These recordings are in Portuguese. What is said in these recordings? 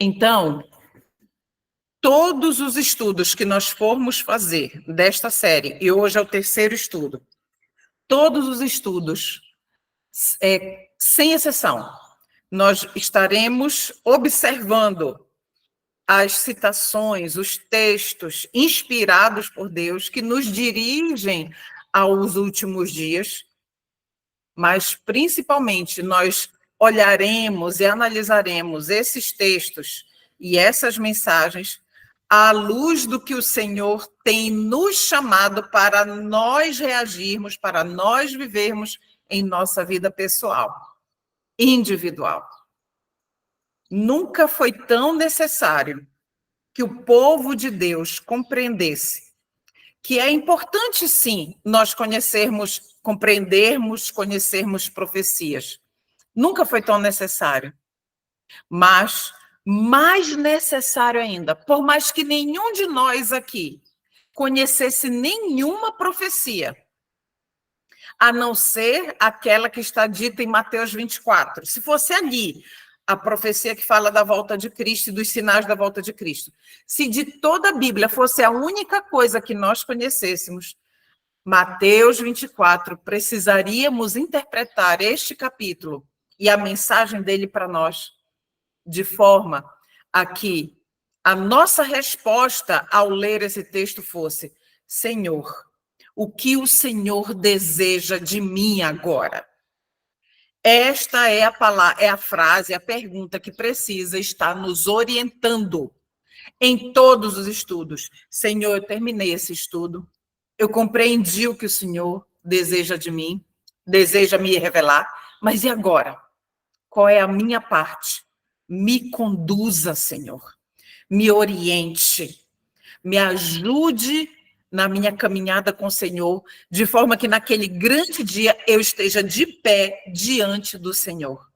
Então, todos os estudos que nós formos fazer desta série, e hoje é o terceiro estudo, todos os estudos, sem exceção, nós estaremos observando as citações, os textos inspirados por Deus que nos dirigem aos últimos dias, mas principalmente nós olharemos e analisaremos esses textos e essas mensagens à luz do que o Senhor tem nos chamado para nós reagirmos, para nós vivermos em nossa vida pessoal, individual. Nunca foi tão necessário que o povo de Deus compreendesse que é importante, sim, nós compreendermos, conhecermos profecias. Nunca foi tão necessário. Mas mais necessário ainda, por mais que nenhum de nós aqui conhecesse nenhuma profecia, a não ser aquela que está dita em Mateus 24. Se fosse ali a profecia que fala da volta de Cristo e dos sinais da volta de Cristo, se de toda a Bíblia fosse a única coisa que nós conhecêssemos, Mateus 24, precisaríamos interpretar este capítulo e a mensagem dele para nós de forma a que a nossa resposta ao ler esse texto fosse: Senhor, o que o Senhor deseja de mim agora? Esta é a palavra, é a frase, a pergunta que precisa estar nos orientando em todos os estudos. Senhor, eu terminei esse estudo, eu compreendi o que o Senhor deseja de mim, deseja me revelar, mas e agora? Qual é a minha parte? Me conduza, Senhor, me oriente, me ajude na minha caminhada com o Senhor, de forma que naquele grande dia eu esteja de pé diante do Senhor.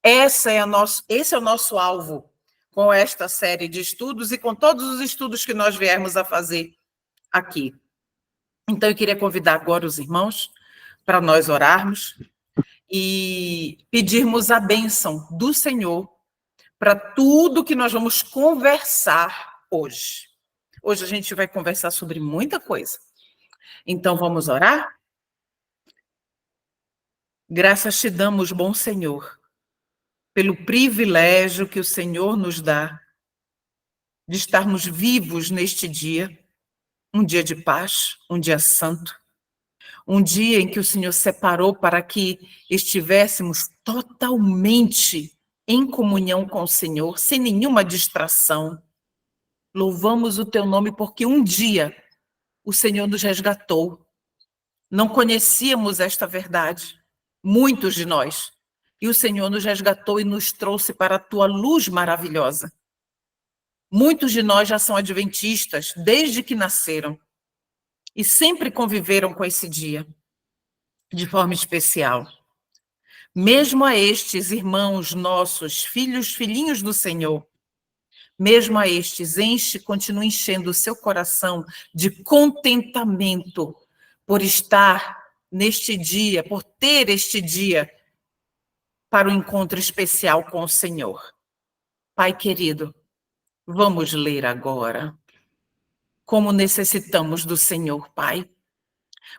Esse é o nosso alvo com esta série de estudos e com todos os estudos que nós viermos a fazer aqui. Então, eu queria convidar agora os irmãos para nós orarmos e pedirmos a bênção do Senhor para tudo que nós vamos conversar hoje. Hoje a gente vai conversar sobre muita coisa. Então, vamos orar? Graças te damos, bom Senhor, pelo privilégio que o Senhor nos dá de estarmos vivos neste dia, um dia de paz, um dia santo, um dia em que o Senhor separou para que estivéssemos totalmente em comunhão com o Senhor, sem nenhuma distração. Louvamos o teu nome porque um dia o Senhor nos resgatou. Não conhecíamos esta verdade, muitos de nós. E o Senhor nos resgatou e nos trouxe para a tua luz maravilhosa. Muitos de nós já são adventistas desde que nasceram e sempre conviveram com esse dia de forma especial. Mesmo a estes irmãos nossos, filhos, filhinhos do Senhor, mesmo a estes, continua enchendo o seu coração de contentamento por estar neste dia, por ter este dia para o encontro especial com o Senhor. Pai querido, vamos ler agora como necessitamos do Senhor, Pai,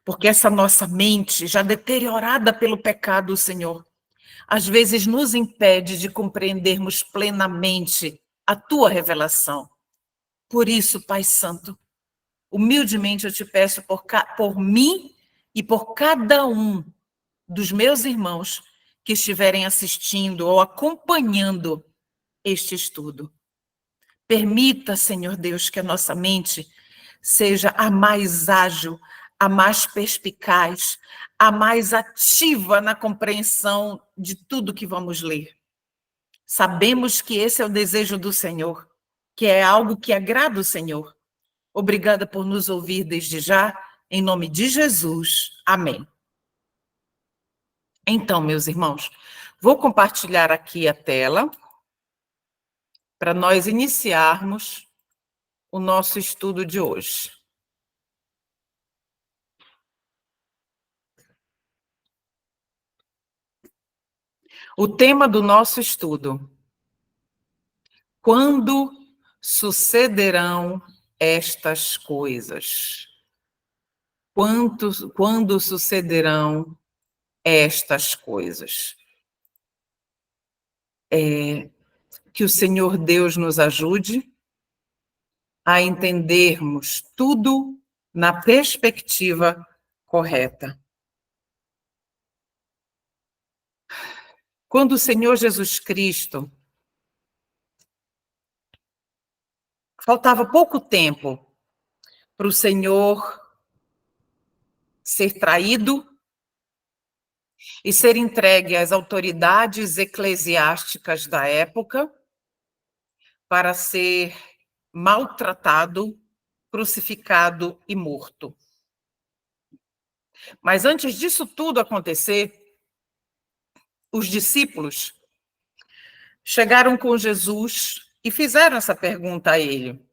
porque essa nossa mente, já deteriorada pelo pecado, Senhor, às vezes nos impede de compreendermos plenamente a tua revelação. Por isso, Pai Santo, humildemente eu te peço por mim e por cada um dos meus irmãos que estiverem assistindo ou acompanhando este estudo. Permita, Senhor Deus, que a nossa mente seja a mais ágil, a mais perspicaz, a mais ativa na compreensão de tudo que vamos ler. Sabemos que esse é o desejo do Senhor, que é algo que agrada o Senhor. Obrigada por nos ouvir desde já, em nome de Jesus. Amém. Então, meus irmãos, vou compartilhar aqui a tela para nós iniciarmos o nosso estudo de hoje. O tema do nosso estudo: Quando sucederão estas coisas? Quando sucederão estas coisas? Que o Senhor Deus nos ajude a entendermos tudo na perspectiva correta. Quando o Senhor Jesus Cristo faltava pouco tempo para o Senhor ser traído e ser entregue às autoridades eclesiásticas da época para ser maltratado, crucificado e morto. Mas antes disso tudo acontecer, os discípulos chegaram com Jesus e fizeram essa pergunta a ele.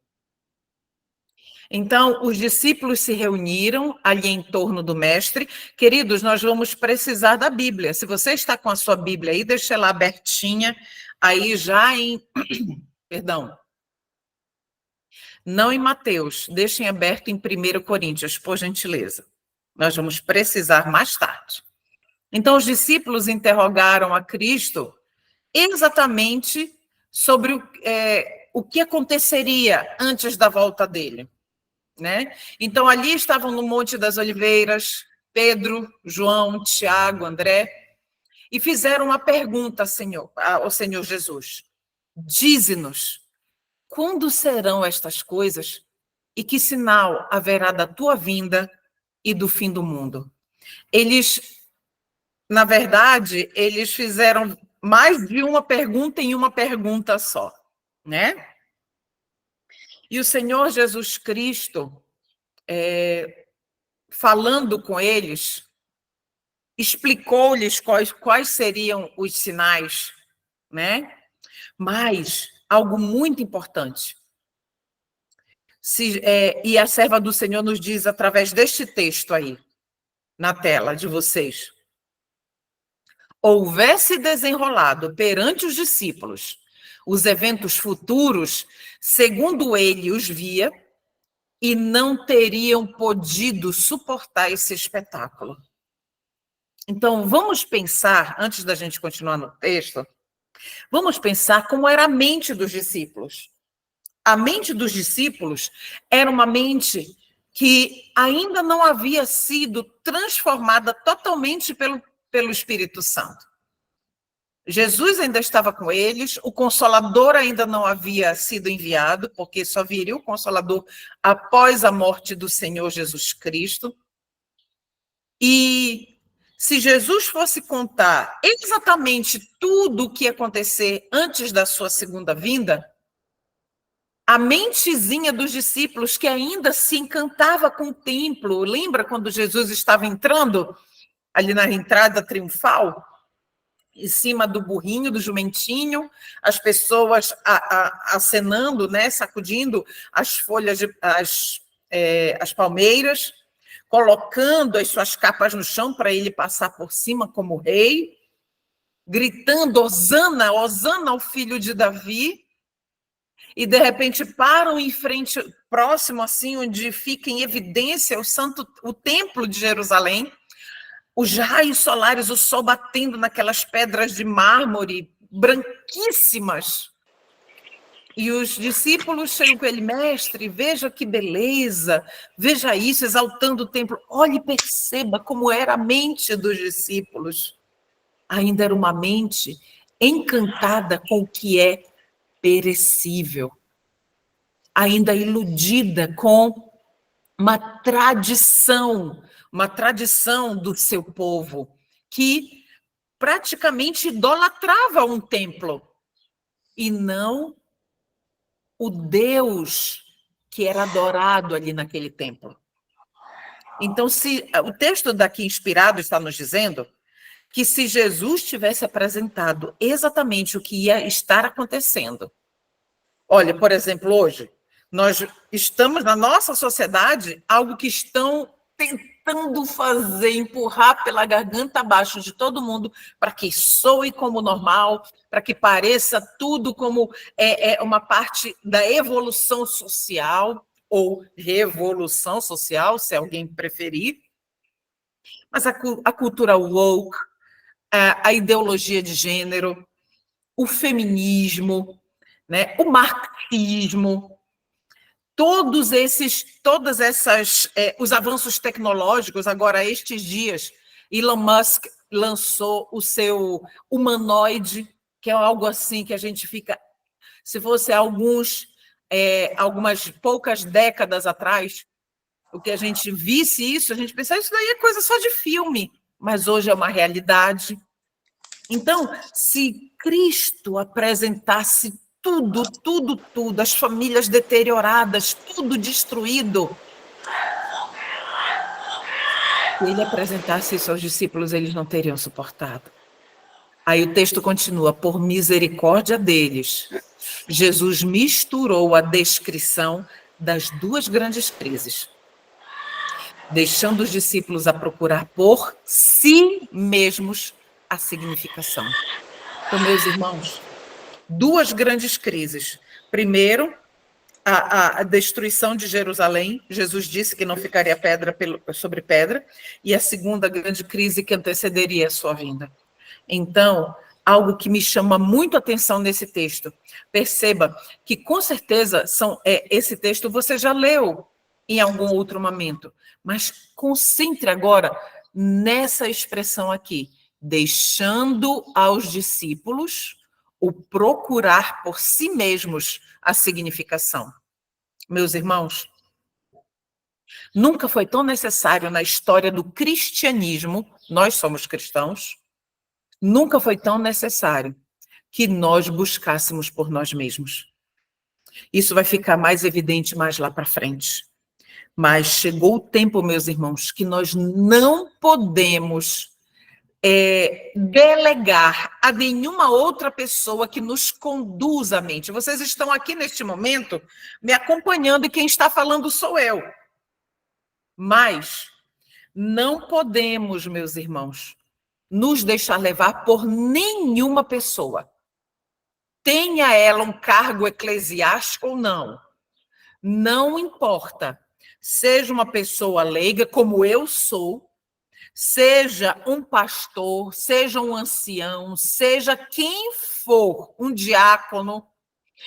Então, os discípulos se reuniram ali em torno do mestre. Queridos, nós vamos precisar da Bíblia. Se você está com a sua Bíblia aí, deixa ela abertinha, aí já em... Perdão. Não em Mateus, deixem aberto em 1 Coríntios, por gentileza. Nós vamos precisar mais tarde. Então, os discípulos interrogaram a Cristo exatamente sobre o que aconteceria antes da volta dele, né? Então, ali estavam no Monte das Oliveiras, Pedro, João, Tiago, André, e fizeram uma pergunta ao Senhor Jesus. Dize-nos, quando serão estas coisas e que sinal haverá da tua vinda e do fim do mundo? Na verdade, eles fizeram mais de uma pergunta em uma pergunta só, né? E o Senhor Jesus Cristo, falando com eles, explicou-lhes quais seriam os sinais, né? Mas algo muito importante. E a serva do Senhor nos diz através deste texto aí, na tela de vocês. Houvesse desenrolado perante os discípulos os eventos futuros, segundo ele os via, e não teriam podido suportar esse espetáculo. Então, vamos pensar, antes da gente continuar no texto, vamos pensar como era a mente dos discípulos. A mente dos discípulos era uma mente que ainda não havia sido transformada totalmente pelo Espírito Santo. Jesus ainda estava com eles, o Consolador ainda não havia sido enviado, porque só viria o Consolador após a morte do Senhor Jesus Cristo. E se Jesus fosse contar exatamente tudo o que ia acontecer antes da sua segunda vinda, a mentezinha dos discípulos que ainda se encantava com o templo, lembra quando Jesus estava entrando ali na entrada triunfal? Em cima do burrinho, do jumentinho, as pessoas acenando, né, sacudindo as folhas, as palmeiras, colocando as suas capas no chão para ele passar por cima como rei, gritando, Hosana, Hosana ao filho de Davi, e de repente param em frente, próximo assim, onde fica em evidência o templo de Jerusalém, os raios solares, o sol batendo naquelas pedras de mármore branquíssimas. E os discípulos chegam com ele, mestre, veja que beleza, veja isso, exaltando o templo. Olhe e perceba como era a mente dos discípulos. Ainda era uma mente encantada com o que é perecível. Ainda iludida com uma tradição do seu povo, que praticamente idolatrava um templo, e não o Deus que era adorado ali naquele templo. Então, se o texto daqui inspirado está nos dizendo que se Jesus tivesse apresentado exatamente o que ia estar acontecendo, olha, por exemplo, hoje, nós estamos na nossa sociedade, algo que estão tentando fazer, empurrar pela garganta abaixo de todo mundo, para que soe como normal, para que pareça tudo como uma parte da evolução social, ou revolução social, se alguém preferir. Mas a cultura woke, a ideologia de gênero, o feminismo, né, o marxismo, os avanços tecnológicos. Agora, estes dias, Elon Musk lançou o seu humanoide, que é algo assim que a gente fica... Se fosse algumas poucas décadas atrás, o que a gente visse isso, a gente pensava, isso daí é coisa só de filme, mas hoje é uma realidade. Então, se Cristo apresentasse tudo, as famílias deterioradas, tudo destruído, se ele apresentasse isso aos discípulos, eles não teriam suportado. Aí o texto continua, por misericórdia deles, Jesus misturou a descrição das duas grandes crises, deixando os discípulos a procurar por si mesmos a significação. Então, meus irmãos, duas grandes crises. Primeiro, a destruição de Jerusalém. Jesus disse que não ficaria pedra sobre pedra. E a segunda grande crise que antecederia a sua vinda. Então, algo que me chama muito a atenção nesse texto. Perceba que, com certeza, esse texto você já leu em algum outro momento. Mas concentre agora nessa expressão aqui. Deixando aos discípulos o procurar por si mesmos a significação. Meus irmãos, nunca foi tão necessário na história do cristianismo, nós somos cristãos, nunca foi tão necessário que nós buscássemos por nós mesmos. Isso vai ficar mais evidente mais lá para frente. Mas chegou o tempo, meus irmãos, que nós não podemos delegar a nenhuma outra pessoa que nos conduza a mente. Vocês estão aqui neste momento me acompanhando e quem está falando sou eu. Mas não podemos, meus irmãos, nos deixar levar por nenhuma pessoa. Tenha ela um cargo eclesiástico ou não. Não importa. Seja uma pessoa leiga, como eu sou, seja um pastor, seja um ancião, seja quem for, um diácono,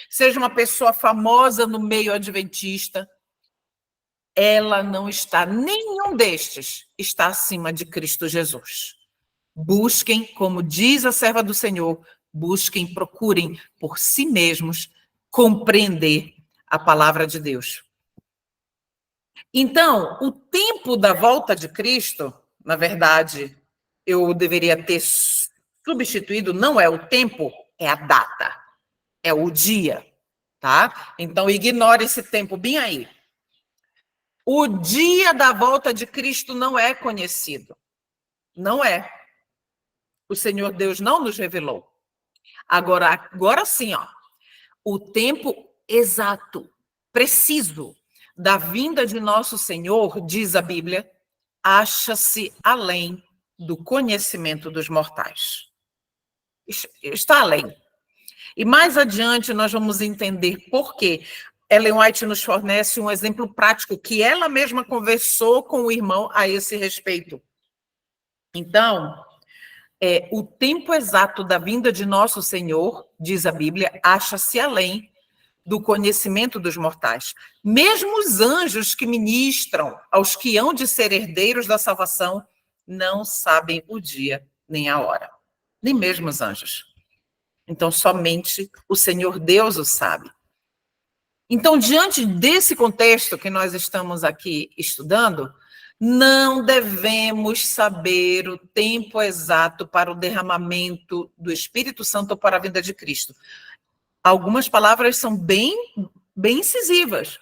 seja uma pessoa famosa no meio adventista, ela não está, nenhum destes está acima de Cristo Jesus. Busquem, como diz a serva do Senhor, busquem, procurem por si mesmos compreender a palavra de Deus. Então, o tempo da volta de Cristo, na verdade, eu deveria ter substituído, não é o tempo, é a data, é o dia, tá? Então, ignore esse tempo bem aí. O dia da volta de Cristo não é conhecido. Não é. O Senhor Deus não nos revelou. Agora sim, ó, o tempo exato, preciso, da vinda de nosso Senhor, diz a Bíblia, acha-se além do conhecimento dos mortais. Está além. E mais adiante nós vamos entender por quê. Ellen White nos fornece um exemplo prático que ela mesma conversou com o irmão a esse respeito. Então, o tempo exato da vinda de nosso Senhor, diz a Bíblia, acha-se além do conhecimento dos mortais. Mesmo os anjos que ministram aos que hão de ser herdeiros da salvação não sabem o dia nem a hora. Nem mesmo os anjos. Então, somente o Senhor Deus o sabe. Então, diante desse contexto que nós estamos aqui estudando, não devemos saber o tempo exato para o derramamento do Espírito Santo ou para a vinda de Cristo. Algumas palavras são bem incisivas.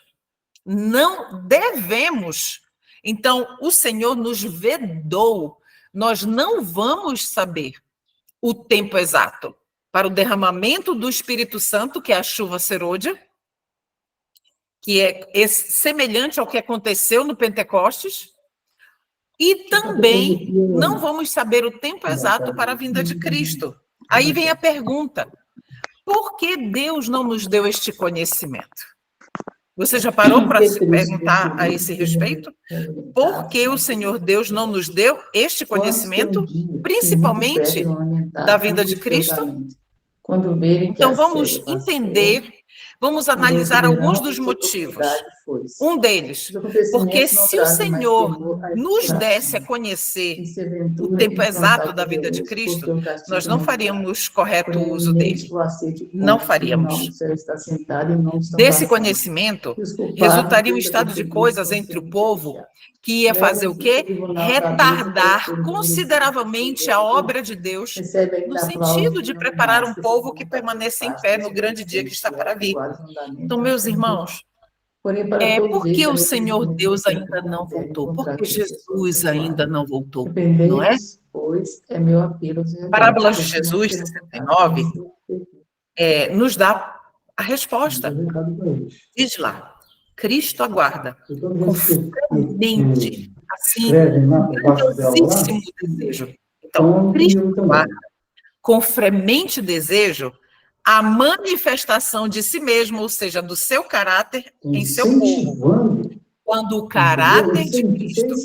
Não devemos. Então, o Senhor nos vedou. Nós não vamos saber o tempo exato para o derramamento do Espírito Santo, que é a chuva serôdia, que é semelhante ao que aconteceu no Pentecostes, E também não vamos saber o tempo exato para a vinda de Cristo. Aí vem a pergunta: por que Deus não nos deu este conhecimento? Você já parou para se perguntar a esse respeito? Por que o Senhor Deus não nos deu este conhecimento, principalmente da vinda de Cristo? Então, vamos entender, vamos analisar alguns dos motivos. Um deles, porque se o Senhor nos desse a conhecer o tempo exato da vida de Cristo, nós não faríamos correto uso dele. Não faríamos. Desse conhecimento, resultaria um estado de coisas entre o povo que ia fazer o quê? Retardar consideravelmente a obra de Deus, no sentido de preparar um povo que permaneça em pé no grande dia que está para vir. Então, meus irmãos, por que o Senhor Deus ainda não voltou? Por que Jesus ainda não voltou? Não é? Parábolas de Jesus, 69, nos dá a resposta. Diz lá, Cristo aguarda com fremente, assim, grandiosíssimo desejo. Então, Cristo aguarda com fremente desejo a manifestação de si mesmo, ou seja, do seu caráter em seu povo. Quando o caráter de Cristo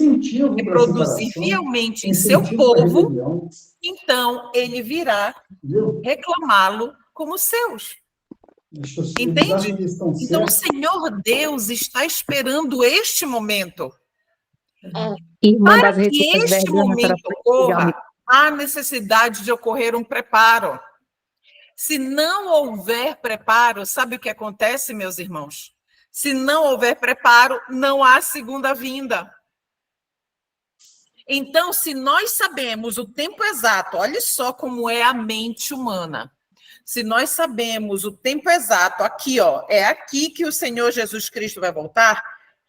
reproduzir fielmente em seu povo, então ele virá reclamá-lo como seus. Entende? Então, o Senhor Deus está esperando este momento. Para que este momento ocorra, há necessidade de ocorrer um preparo. Se não houver preparo, sabe o que acontece, meus irmãos? Se não houver preparo, não há segunda vinda. Então, se nós sabemos o tempo exato, olha só como é a mente humana. Se nós sabemos o tempo exato, aqui, ó, é aqui que o Senhor Jesus Cristo vai voltar,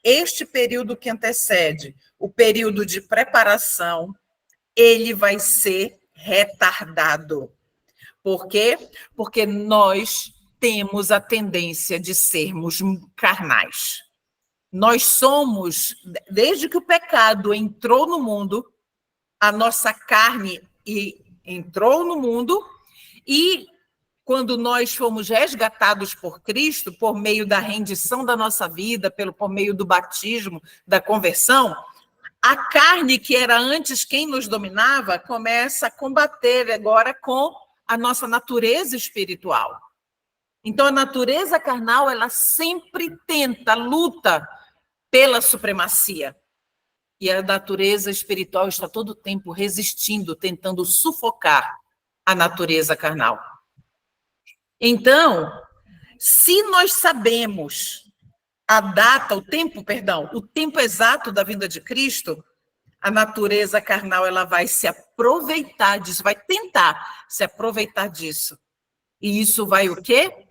este período que antecede, o período de preparação, ele vai ser retardado. Por quê? Porque nós temos a tendência de sermos carnais. Nós somos, desde que o pecado entrou no mundo, a nossa carne entrou no mundo, e quando nós fomos resgatados por Cristo, por meio da rendição da nossa vida, por meio do batismo, da conversão, a carne, que era antes quem nos dominava, começa a combater agora com a nossa natureza espiritual. Então, a natureza carnal, ela sempre luta pela supremacia. E a natureza espiritual está todo o tempo resistindo, tentando sufocar a natureza carnal. Então, se nós sabemos o tempo exato da vinda de Cristo, a natureza carnal ela vai se aproveitar disso, vai tentar se aproveitar disso. E isso vai o quê?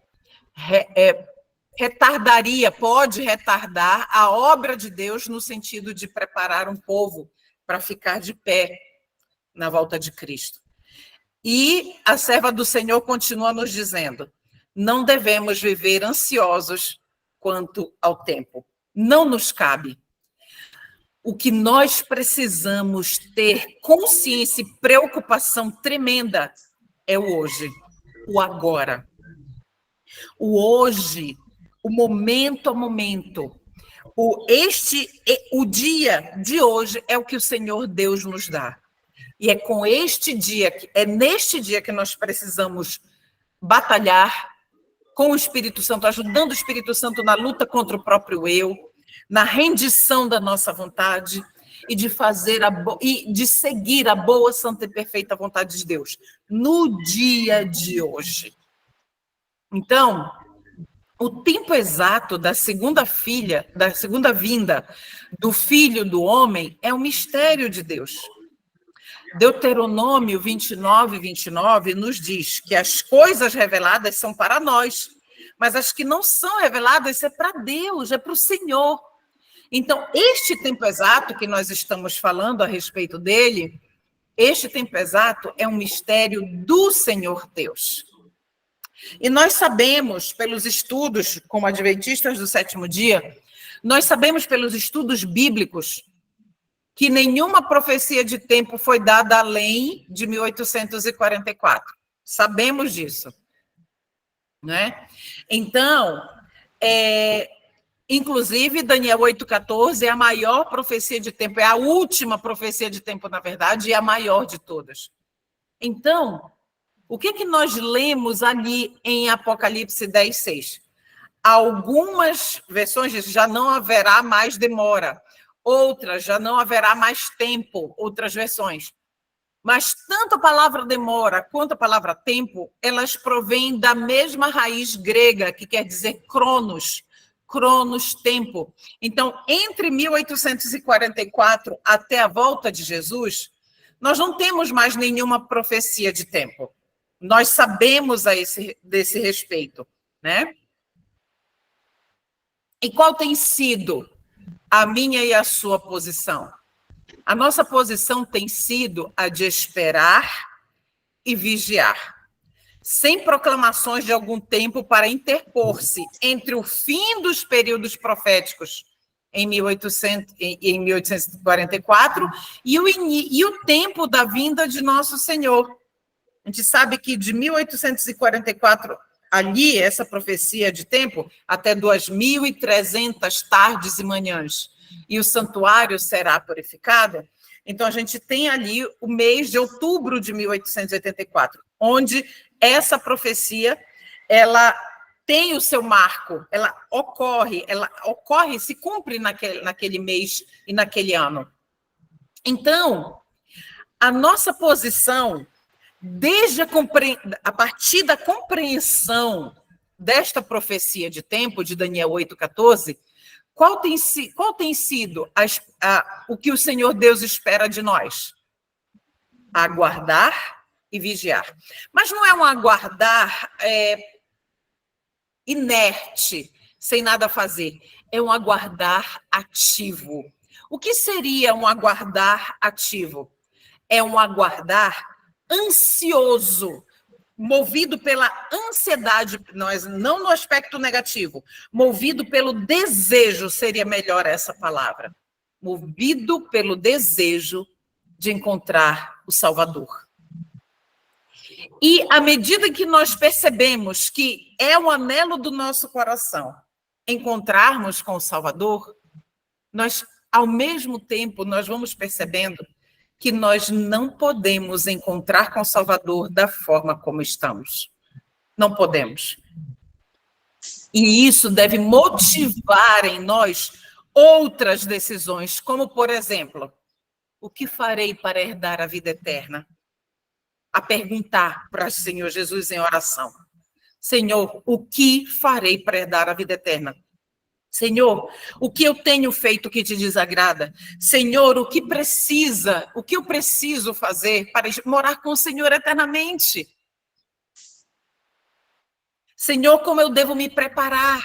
Pode retardar a obra de Deus no sentido de preparar um povo para ficar de pé na volta de Cristo. E a serva do Senhor continua nos dizendo: não devemos viver ansiosos quanto ao tempo. Não nos cabe. O que nós precisamos ter consciência e preocupação tremenda é o hoje, o agora. O hoje, o momento a momento. O dia de hoje é o que o Senhor Deus nos dá. E é com este dia, é neste dia que nós precisamos batalhar com o Espírito Santo, ajudando o Espírito Santo na luta contra o próprio eu, na rendição da nossa vontade e de seguir a boa, santa e perfeita vontade de Deus no dia de hoje. Então, o tempo exato da segunda vinda do Filho do Homem é um mistério de Deus. Deuteronômio 29 nos diz que as coisas reveladas são para nós, mas as que não são reveladas é para Deus, é para o Senhor. Então, este tempo exato que nós estamos falando a respeito dele, este tempo exato é um mistério do Senhor Deus. E nós sabemos, pelos estudos, como adventistas do sétimo dia, nós sabemos pelos estudos bíblicos que nenhuma profecia de tempo foi dada além de 1844. Sabemos disso, né? Então, inclusive, Daniel 8,14 é a maior profecia de tempo, é a última profecia de tempo, na verdade, e a maior de todas. Então, o que nós lemos ali em Apocalipse 10:6? Algumas versões dizem já não haverá mais demora, outras já não haverá mais tempo, outras versões. Mas tanto a palavra demora quanto a palavra tempo, elas provêm da mesma raiz grega, que quer dizer cronos, tempo. Então, entre 1844 até a volta de Jesus, nós não temos mais nenhuma profecia de tempo. Nós sabemos desse respeito, né? E qual tem sido a minha e a sua posição? A nossa posição tem sido a de esperar e vigiar, sem proclamações de algum tempo para interpor-se entre o fim dos períodos proféticos em 1844 e o tempo da vinda de nosso Senhor. A gente sabe que de 1844 ali, essa profecia de tempo, até 2.300 tardes e manhãs, e o santuário será purificado. Então, a gente tem ali o mês de outubro de 1884, onde essa profecia, ela tem o seu marco, ela ocorre, se cumpre naquele mês e naquele ano. Então, a nossa posição, a partir da compreensão desta profecia de tempo, de Daniel 8,14, qual tem sido o que o Senhor Deus espera de nós? Aguardar e vigiar. Mas não é um aguardar inerte, sem nada fazer. É um aguardar ativo. O que seria um aguardar ativo? É um aguardar ansioso, movido pela ansiedade, não no aspecto negativo, movido pelo desejo, seria melhor essa palavra, movido pelo desejo de encontrar o Salvador. E à medida que nós percebemos que é um anelo do nosso coração encontrarmos com o Salvador, nós, ao mesmo tempo, nós vamos percebendo que nós não podemos encontrar com o Salvador da forma como estamos. Não podemos. E isso deve motivar em nós outras decisões, como, por exemplo, o que farei para herdar a vida eterna? A perguntar para o Senhor Jesus em oração. Senhor, o que farei para herdar a vida eterna? Senhor, o que eu tenho feito que te desagrada? Senhor, o que eu preciso fazer para morar com o Senhor eternamente? Senhor, como eu devo me preparar?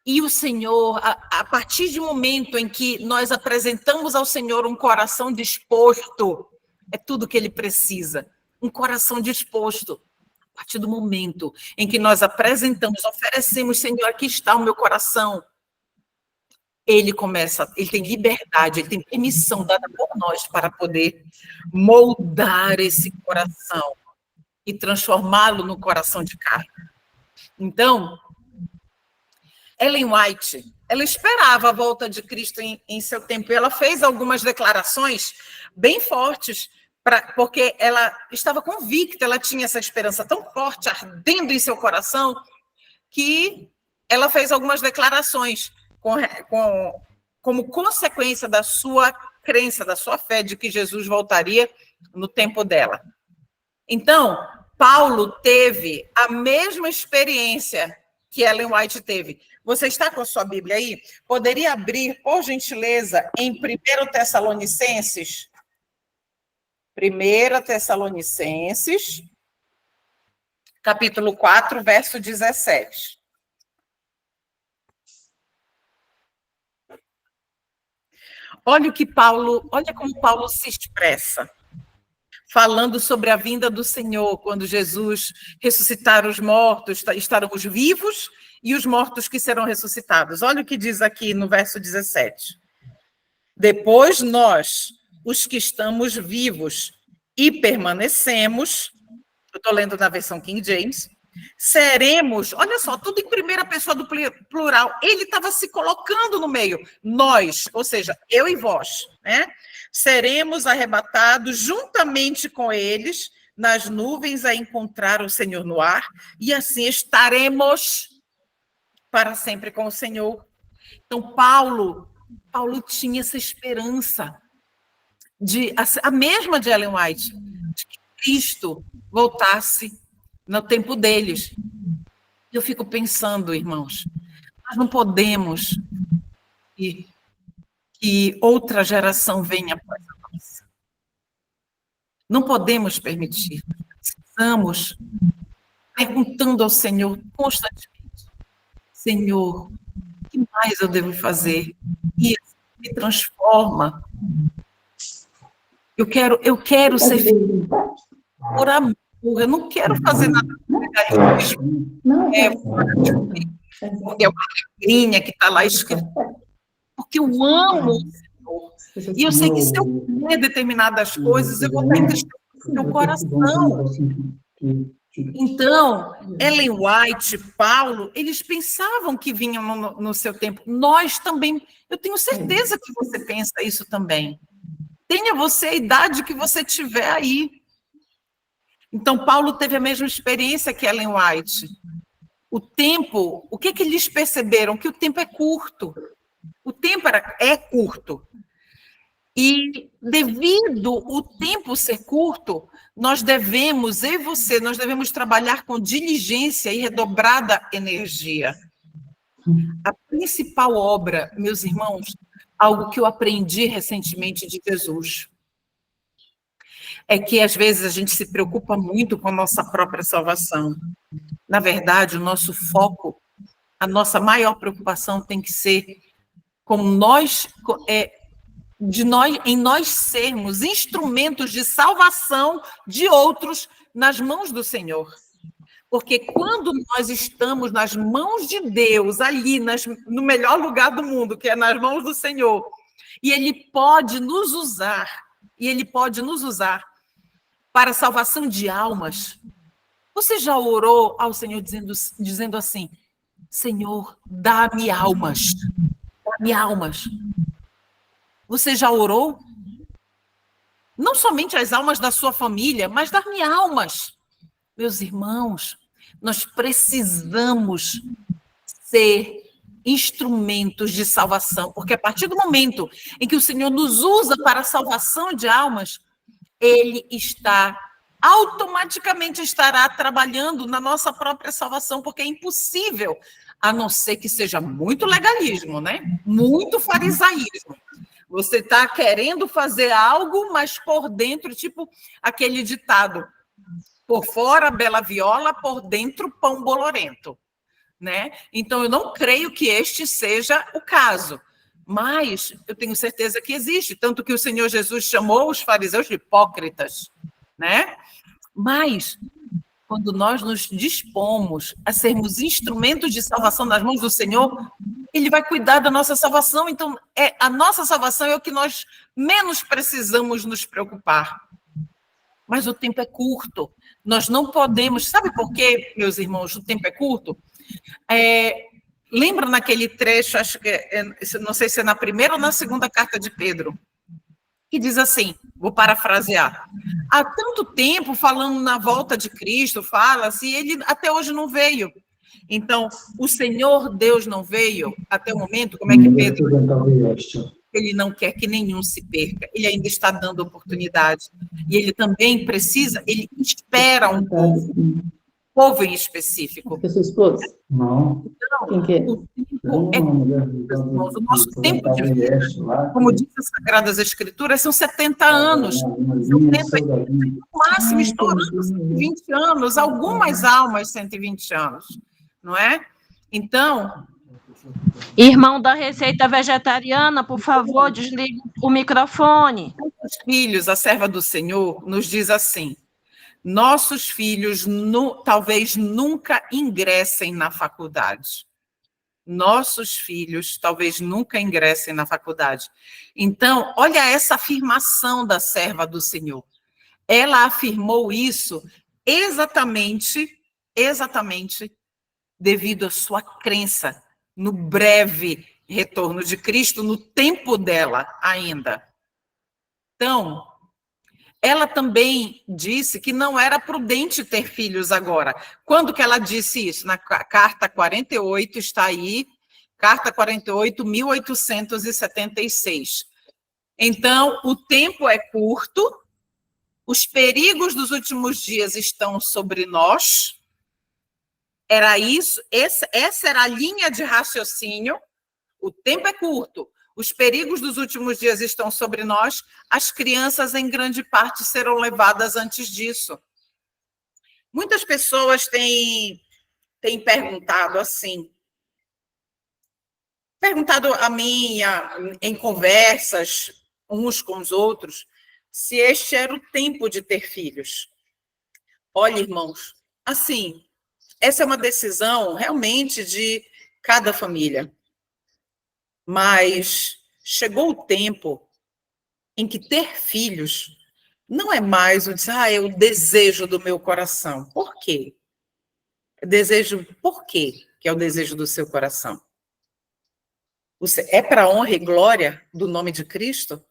E o Senhor, a partir do momento em que nós apresentamos ao Senhor um coração disposto, é tudo que Ele precisa, um coração disposto. A partir do momento em que nós apresentamos, oferecemos, Senhor, aqui está o meu coração, ele tem liberdade, ele tem permissão dada por nós para poder moldar esse coração e transformá-lo no coração de carne. Então, Ellen White, ela esperava a volta de Cristo em seu tempo, e ela fez algumas declarações bem fortes, porque ela estava convicta, ela tinha essa esperança tão forte, ardendo em seu coração, que ela fez algumas declarações como consequência da sua crença, da sua fé de que Jesus voltaria no tempo dela. Então, Paulo teve a mesma experiência que Ellen White teve. Você está com a sua Bíblia aí? Poderia abrir, por gentileza, em 1 Tessalonicenses? 1 Tessalonicenses, capítulo 4, verso 17. Olha como Paulo se expressa, falando sobre a vinda do Senhor, quando Jesus ressuscitar os mortos, estarão os vivos e os mortos que serão ressuscitados. Olha o que diz aqui no verso 17. Depois nós, os que estamos vivos e permanecemos, eu estou lendo na versão King James, seremos, olha só, tudo em primeira pessoa do plural, ele estava se colocando no meio, nós, ou seja, eu e vós, né? Seremos arrebatados juntamente com eles nas nuvens a encontrar o Senhor no ar, e assim estaremos para sempre com o Senhor. Então, Paulo tinha essa esperança, a mesma de Ellen White, de que Cristo voltasse no tempo deles. Eu fico pensando, irmãos, nós não podemos que outra geração venha após a nossa. Não podemos permitir. Precisamos, perguntando ao Senhor constantemente, Senhor, o que mais eu devo fazer? Isso me transforma. Eu quero ser feliz por amor. Eu não quero fazer nada porque é uma regrinha que está lá escrito. Porque eu amo o Senhor. E eu sei que se eu comer determinadas coisas, eu vou estar entristecendo o meu coração. Então, Ellen White, Paulo, eles pensavam que vinham no seu tempo. Nós também, eu tenho certeza que você pensa isso também. Tenha você a idade que você tiver aí. Então, Paulo teve a mesma experiência que Ellen White. O tempo, o que eles perceberam? Que o tempo é curto. O tempo é curto. E, devido o tempo ser curto, nós devemos, eu e você, nós devemos trabalhar com diligência e redobrada energia. A principal obra, meus irmãos, algo que eu aprendi recentemente de Jesus, é que, às vezes, a gente se preocupa muito com a nossa própria salvação. Na verdade, o nosso foco, a nossa maior preocupação tem que ser com nós, em nós sermos instrumentos de salvação de outros nas mãos do Senhor. Porque quando nós estamos nas mãos de Deus, ali, no melhor lugar do mundo, que é nas mãos do Senhor, e Ele pode nos usar, para a salvação de almas. Você já orou ao Senhor dizendo assim, Senhor, dá-me almas, dá-me almas. Você já orou? Não somente as almas da sua família, mas dar-me almas. Meus irmãos, nós precisamos ser instrumentos de salvação, porque a partir do momento em que o Senhor nos usa para a salvação de almas, Ele automaticamente estará trabalhando na nossa própria salvação, porque é impossível, a não ser que seja muito legalismo, né? Muito farisaísmo. Você está querendo fazer algo, mas por dentro, tipo aquele ditado, por fora, bela viola, por dentro, pão bolorento. Né? Então, eu não creio que este seja o caso, mas eu tenho certeza que existe, tanto que o Senhor Jesus chamou os fariseus de hipócritas, né? Mas, quando nós nos dispomos a sermos instrumentos de salvação nas mãos do Senhor, Ele vai cuidar da nossa salvação. Então, a nossa salvação é o que nós menos precisamos nos preocupar. Mas o tempo é curto. Nós não podemos... Sabe por quê, meus irmãos, o tempo é curto? Lembra naquele trecho, acho que não sei se é na primeira ou na segunda carta de Pedro, que diz assim, vou parafrasear, há tanto tempo falando na volta de Cristo, fala-se, ele até hoje não veio. Então, o Senhor Deus não veio até o momento, como é que Pedro... Ele não quer que nenhum se perca, ele ainda está dando oportunidade, e ele também precisa, ele espera um povo em específico. É sua esposa? Não. Quem que é? O nosso tempo de vida, como diz as Sagradas Escrituras, são 70 anos. No máximo, estourando 120 anos, algumas almas 120 anos, não é? Então... Irmão da Receita Vegetariana, por favor, desligue o microfone. Os filhos, a serva do Senhor, nos diz assim, nossos filhos talvez nunca ingressem na faculdade. nossos filhos talvez nunca ingressem na faculdade. Então, olha essa afirmação da serva do Senhor. Ela afirmou isso exatamente devido à sua crença no breve retorno de Cristo, no tempo dela ainda. Então, ela também disse que não era prudente ter filhos agora. Quando que ela disse isso? Na carta 48, está aí, carta 48, 1876. Então, o tempo é curto, os perigos dos últimos dias estão sobre nós. Era isso, essa era a linha de raciocínio. O tempo é curto, os perigos dos últimos dias estão sobre nós, as crianças, em grande parte, serão levadas antes disso. Muitas pessoas têm perguntado assim, perguntado a mim, em conversas, uns com os outros, se este era o tempo de ter filhos. Olha, irmãos, assim, essa é uma decisão realmente de cada família. Mas chegou o tempo em que ter filhos não é mais é o desejo do meu coração. Por quê? Por quê que é o desejo do seu coração? É para a honra e glória do nome de Cristo?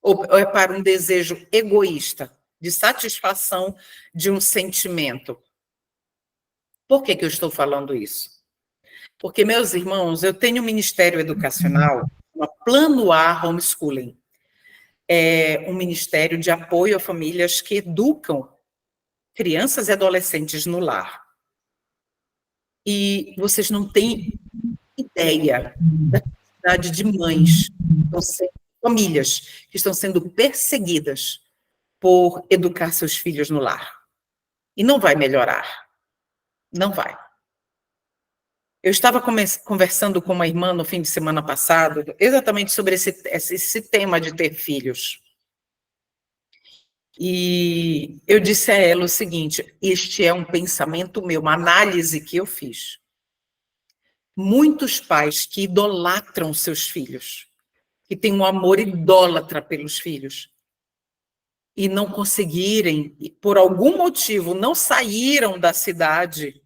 Ou é para um desejo egoísta, de satisfação de um sentimento? Por que eu estou falando isso? Porque, meus irmãos, eu tenho um ministério educacional, uma Plano A Homeschooling. É um ministério de apoio a famílias que educam crianças e adolescentes no lar. E vocês não têm ideia da quantidade de mães, famílias que estão sendo perseguidas por educar seus filhos no lar. E não vai melhorar. Não vai. Eu estava conversando com uma irmã no fim de semana passado, exatamente sobre esse tema de ter filhos. E eu disse a ela o seguinte: este é um pensamento meu, uma análise que eu fiz. Muitos pais que idolatram seus filhos, que têm um amor idólatra pelos filhos, e não conseguirem, por algum motivo, não saíram da cidade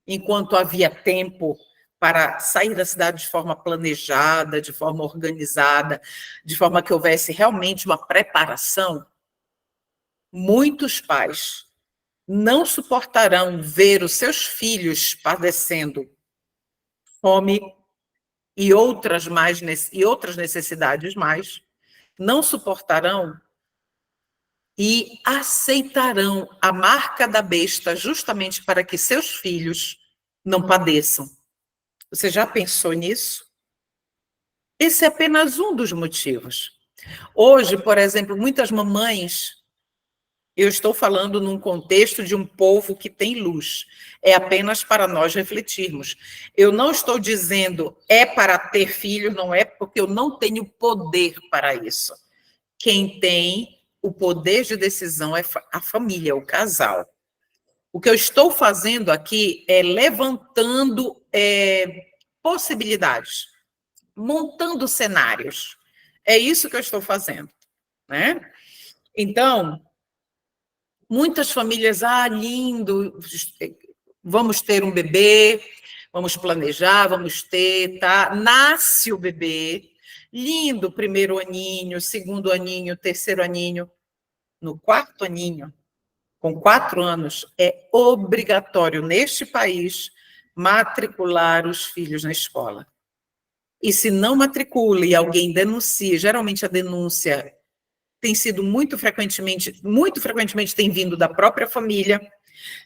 enquanto havia tempo para sair da cidade de forma planejada, de forma organizada, de forma que houvesse realmente uma preparação. Muitos pais não suportarão ver os seus filhos padecendo fome e outras necessidades mais, não suportarão e aceitarão a marca da besta justamente para que seus filhos não padeçam. Você já pensou nisso? Esse é apenas um dos motivos. Hoje, por exemplo, muitas mamães, eu estou falando num contexto de um povo que tem luz, é apenas para nós refletirmos. Eu não estou dizendo é para ter filhos, não é porque eu não tenho poder para isso. Quem tem o poder de decisão é a família, o casal. O que eu estou fazendo aqui é levantando possibilidades, montando cenários. É isso que eu estou fazendo, né? Então, muitas famílias, lindo, vamos ter um bebê, vamos planejar, vamos ter, tá? Nasce o bebê, lindo, primeiro aninho, segundo aninho, terceiro aninho. No quarto aninho, com 4 anos, é obrigatório neste país matricular os filhos na escola. E se não matricula e alguém denuncia, geralmente a denúncia tem sido muito frequentemente tem vindo da própria família,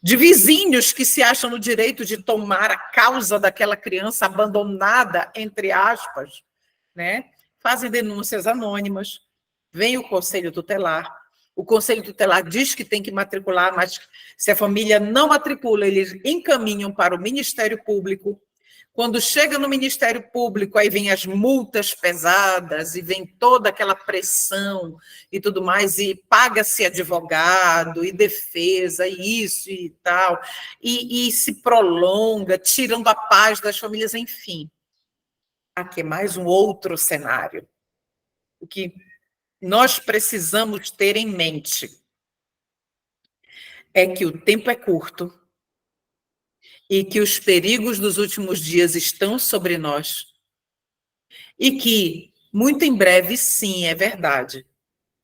de vizinhos que se acham no direito de tomar a causa daquela criança abandonada, entre aspas, né? Fazem denúncias anônimas, vem o conselho tutelar, o conselho tutelar diz que tem que matricular, mas se a família não matricula, eles encaminham para o Ministério Público. Quando chega no Ministério Público, aí vem as multas pesadas e vem toda aquela pressão e tudo mais, e paga-se advogado e defesa, e isso e tal, e se prolonga, tirando a paz das famílias, enfim. Aqui é mais um outro cenário. O que nós precisamos ter em mente é que o tempo é curto e que os perigos dos últimos dias estão sobre nós e que, muito em breve, sim, é verdade,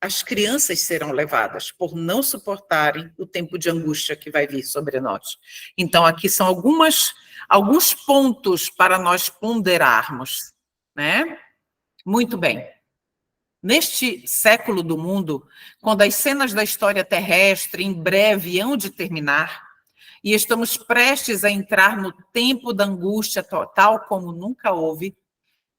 as crianças serão levadas por não suportarem o tempo de angústia que vai vir sobre nós. Então, aqui são alguns pontos para nós ponderarmos, né? Muito bem. Neste século do mundo, quando as cenas da história terrestre em breve hão de terminar, e estamos prestes a entrar no tempo da angústia total como nunca houve,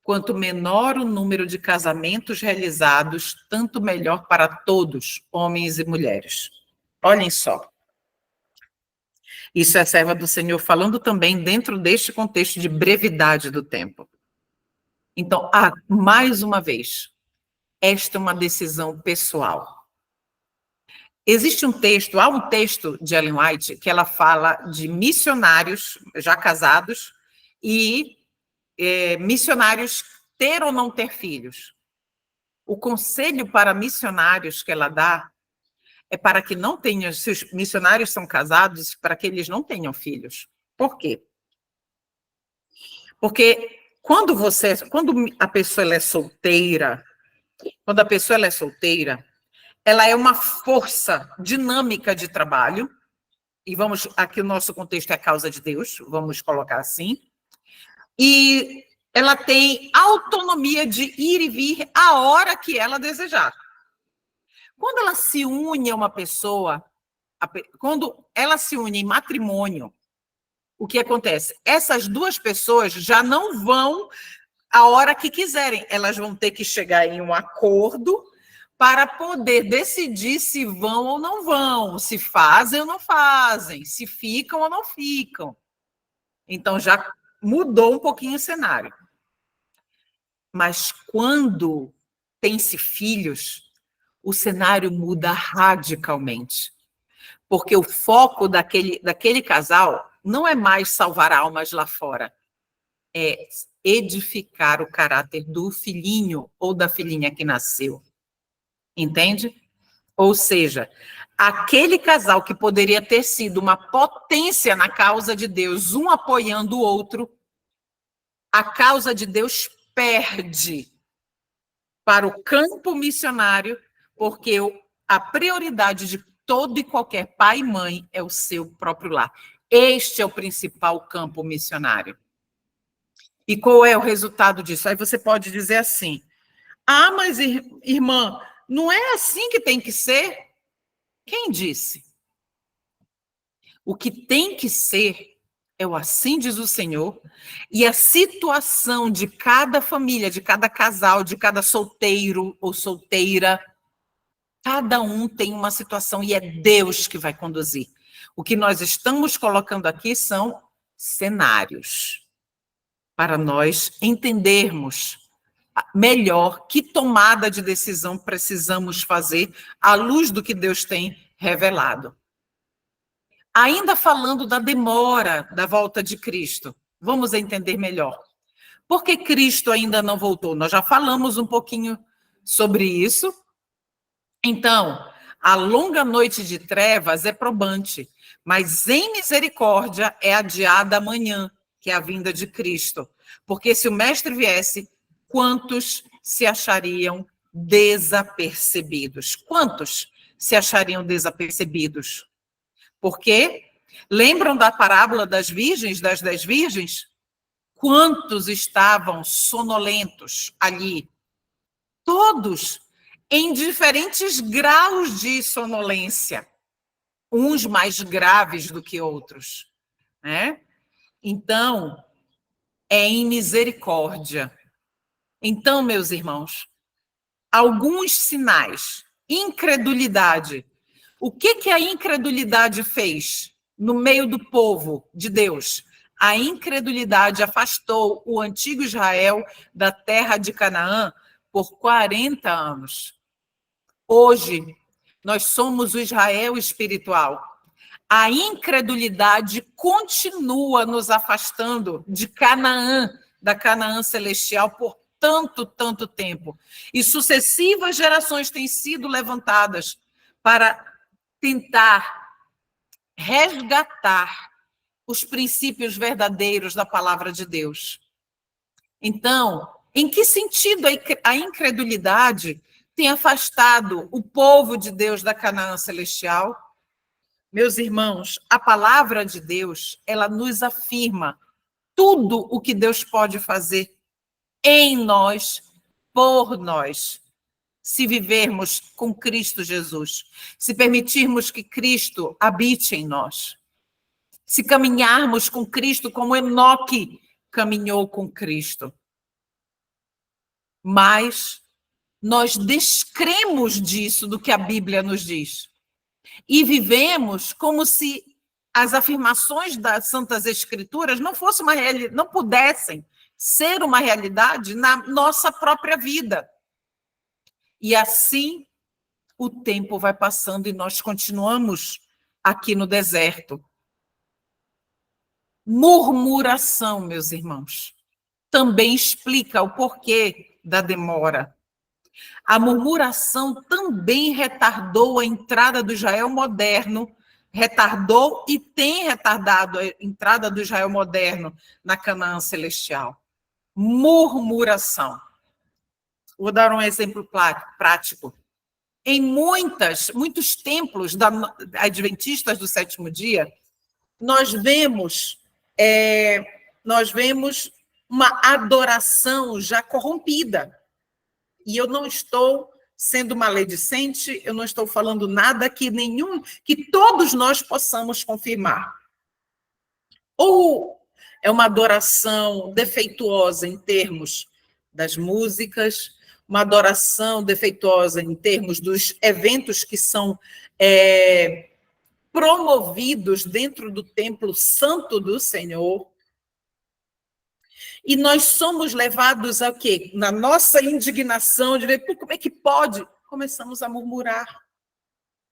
quanto menor o número de casamentos realizados, tanto melhor para todos, homens e mulheres. Olhem só. Isso é a serva do Senhor falando também dentro deste contexto de brevidade do tempo. Então, mais uma vez, esta é uma decisão pessoal. Há um texto de Ellen White que ela fala de missionários já casados e missionários ter ou não ter filhos. O conselho para missionários que ela dá é para que não tenham, se os missionários são casados, para que eles não tenham filhos. Por quê? Porque quando a pessoa é solteira, ela é uma força dinâmica de trabalho, e aqui o nosso contexto é a causa de Deus, vamos colocar assim, e ela tem autonomia de ir e vir a hora que ela desejar. Quando ela se une a uma pessoa, quando ela se une em matrimônio, o que acontece? Essas duas pessoas já não vão a hora que quiserem, elas vão ter que chegar em um acordo para poder decidir se vão ou não vão, se fazem ou não fazem, se ficam ou não ficam. Então, já mudou um pouquinho o cenário. Mas quando tem-se filhos, o cenário muda radicalmente. Porque o foco daquele casal não é mais salvar almas lá fora, é edificar o caráter do filhinho ou da filhinha que nasceu. Entende? Ou seja, aquele casal que poderia ter sido uma potência na causa de Deus, um apoiando o outro, a causa de Deus perde para o campo missionário, porque a prioridade de todo e qualquer pai e mãe é o seu próprio lar. Este é o principal campo missionário. E qual é o resultado disso? Aí você pode dizer assim: ah, mas irmã, não é assim que tem que ser? Quem disse? O que tem que ser é o assim diz o Senhor, e a situação de cada família, de cada casal, de cada solteiro ou solteira, cada um tem uma situação e é Deus que vai conduzir. O que nós estamos colocando aqui são cenários para nós entendermos melhor que tomada de decisão precisamos fazer à luz do que Deus tem revelado. Ainda falando da demora da volta de Cristo, vamos entender melhor. Por que Cristo ainda não voltou? Nós já falamos um pouquinho sobre isso. Então, a longa noite de trevas é probante, mas em misericórdia é adiada amanhã, que é a vinda de Cristo. Porque se o Mestre viesse, quantos se achariam desapercebidos? Quantos se achariam desapercebidos? Porque lembram da parábola das virgens, das 10 virgens? Quantos estavam sonolentos ali? Todos em diferentes graus de sonolência, uns mais graves do que outros, né? Então, é em misericórdia. Então, meus irmãos, alguns sinais. Incredulidade. O que a incredulidade fez no meio do povo de Deus? A incredulidade afastou o antigo Israel da terra de Canaã por 40 anos. Hoje, nós somos o Israel espiritual. A incredulidade continua nos afastando de Canaã, da Canaã celestial, por tanto tempo. E sucessivas gerações têm sido levantadas para tentar resgatar os princípios verdadeiros da palavra de Deus. Então, em que sentido a incredulidade tem afastado o povo de Deus da Canaã celestial? Meus irmãos, a palavra de Deus, ela nos afirma tudo o que Deus pode fazer em nós, por nós, se vivermos com Cristo Jesus, se permitirmos que Cristo habite em nós, se caminharmos com Cristo como Enoque caminhou com Cristo. Mas nós descremos disso, do que a Bíblia nos diz, e vivemos como se as afirmações das Santas Escrituras não fossem uma realidade, não pudessem ser uma realidade na nossa própria vida. E assim o tempo vai passando e nós continuamos aqui no deserto. Murmuração, meus irmãos, também explica o porquê da demora. A murmuração também retardou a entrada do Israel moderno, retardou e tem retardado a entrada do Israel moderno na Canaã celestial. Murmuração. Vou dar um exemplo prático. Em muitos templos adventistas do sétimo dia, nós vemos uma adoração já corrompida. E eu não estou sendo maledicente, eu não estou falando nada que todos nós possamos confirmar. Ou é uma adoração defeituosa em termos das músicas, uma adoração defeituosa em termos dos eventos que são promovidos dentro do templo santo do Senhor. E nós somos levados a quê? Na nossa indignação de ver como é que pode, começamos a murmurar.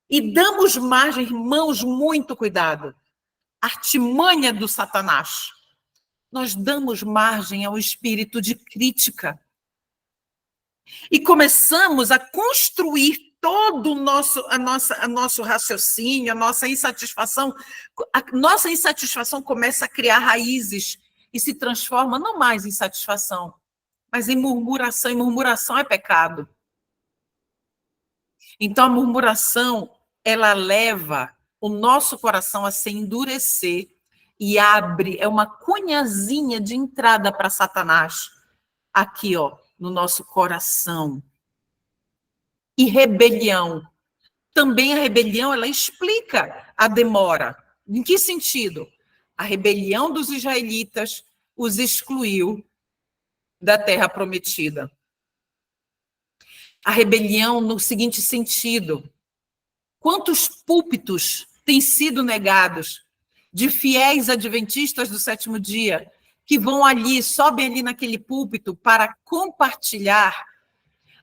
E damos margem, irmãos, muito cuidado. Artimanha do Satanás. Nós damos margem ao espírito de crítica. E começamos a construir todo o nosso raciocínio, a nossa insatisfação. A nossa insatisfação começa a criar raízes e se transforma não mais em satisfação, mas em murmuração. E murmuração é pecado. Então, a murmuração, ela leva o nosso coração a se endurecer e abre, é uma cunhazinha de entrada para Satanás, aqui, ó, no nosso coração. E rebelião. Também a rebelião, ela explica a demora. Em que sentido? A rebelião dos israelitas os excluiu da terra prometida. A rebelião no seguinte sentido: quantos púlpitos têm sido negados de fiéis adventistas do sétimo dia que vão ali, sobem ali naquele púlpito para compartilhar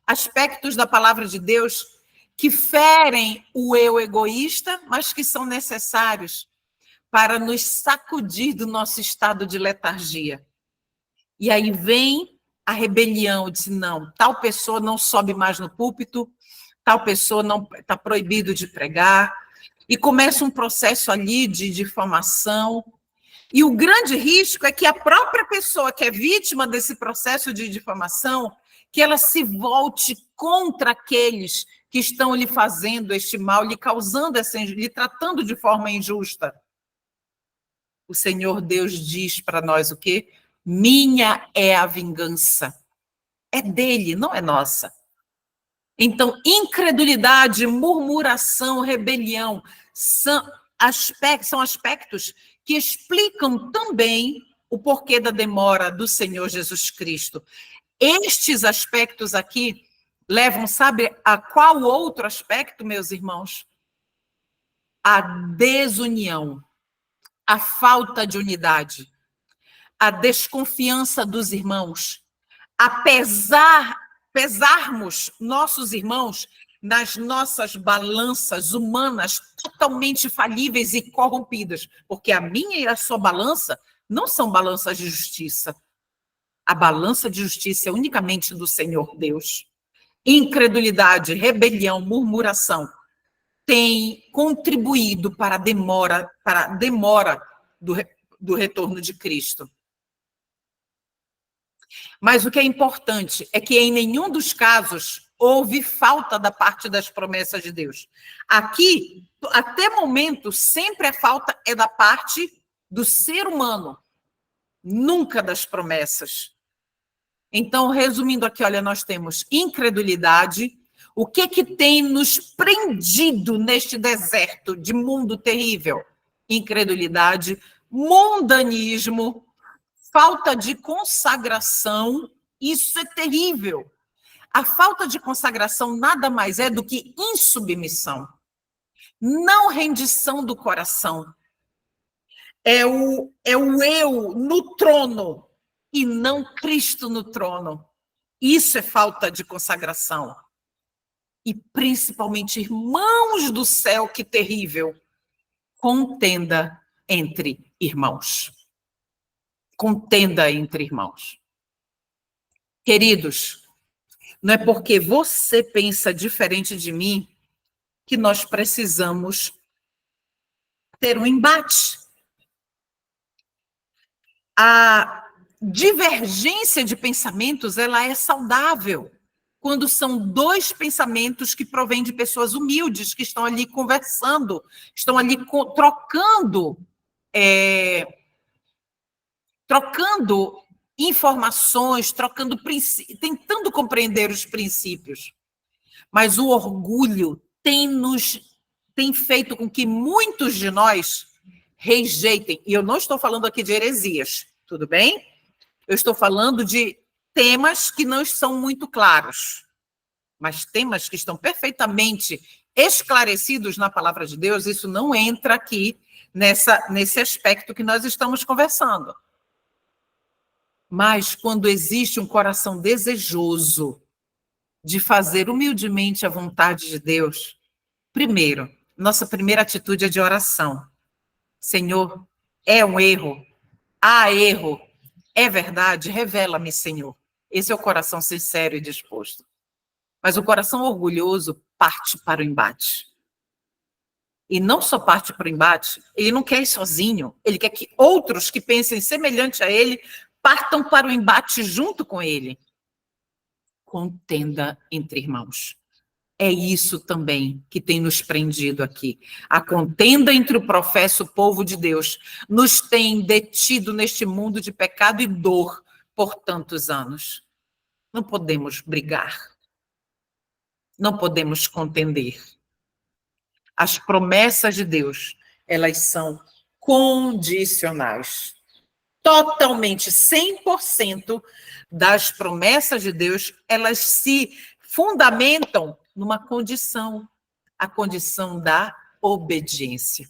aspectos da palavra de Deus que ferem o eu egoísta, mas que são necessários para nos sacudir do nosso estado de letargia. E aí vem a rebelião, diz, não, tal pessoa não sobe mais no púlpito, tal pessoa não está proibido de pregar, e começa um processo ali de difamação. E o grande risco é que a própria pessoa que é vítima desse processo de difamação, que ela se volte contra aqueles que estão lhe fazendo este mal, lhe causando lhe tratando de forma injusta. O Senhor Deus diz para nós o quê? Minha é a vingança. É dele, não é nossa. Então, incredulidade, murmuração, rebelião são aspectos que explicam também o porquê da demora do Senhor Jesus Cristo. Estes aspectos aqui levam, sabe, a qual outro aspecto, meus irmãos? A desunião, a falta de unidade a desconfiança dos irmãos, pesarmos nossos irmãos nas nossas balanças humanas totalmente falíveis e corrompidas, porque a minha e a sua balança não são balanças de justiça. A balança de justiça é unicamente do Senhor Deus. Incredulidade, rebelião, murmuração tem contribuído para a demora do retorno de Cristo. Mas o que é importante é que em nenhum dos casos houve falta da parte das promessas de Deus. Aqui, até momento, sempre a falta é da parte do ser humano, nunca das promessas. Então, resumindo aqui, olha, nós temos incredulidade. O que tem nos prendido neste deserto de mundo terrível? Incredulidade, mundanismo, falta de consagração. Isso é terrível. A falta de consagração nada mais é do que insubmissão, não rendição do coração. É o eu no trono e não Cristo no trono. Isso é falta de consagração. E principalmente, irmãos do céu, que terrível, contenda entre irmãos. Contenda entre irmãos. Queridos, não é porque você pensa diferente de mim que nós precisamos ter um embate. A divergência de pensamentos, ela é saudável quando são dois pensamentos que provêm de pessoas humildes, que estão ali conversando, estão ali trocando informações, tentando compreender os princípios. Mas o orgulho tem feito com que muitos de nós rejeitem. E eu não estou falando aqui de heresias, tudo bem? Eu estou falando de temas que não são muito claros, mas temas que estão perfeitamente esclarecidos na palavra de Deus. Isso não entra aqui nesse aspecto que nós estamos conversando. Mas quando existe um coração desejoso de fazer humildemente a vontade de Deus, primeiro, nossa primeira atitude é de oração. Senhor, é um erro, há erro, é verdade, revela-me, Senhor. Esse é o coração sincero e disposto. Mas o coração orgulhoso parte para o embate. E não só parte para o embate, ele não quer ir sozinho, ele quer que outros que pensem semelhante a ele partam para o embate junto com ele. Contenda entre irmãos. É isso também que tem nos prendido aqui. A contenda entre o professo povo de Deus nos tem detido neste mundo de pecado e dor por tantos anos. Não podemos brigar. Não podemos contender. As promessas de Deus, elas são condicionais. Totalmente, 100% das promessas de Deus, elas se fundamentam numa condição, a condição da obediência.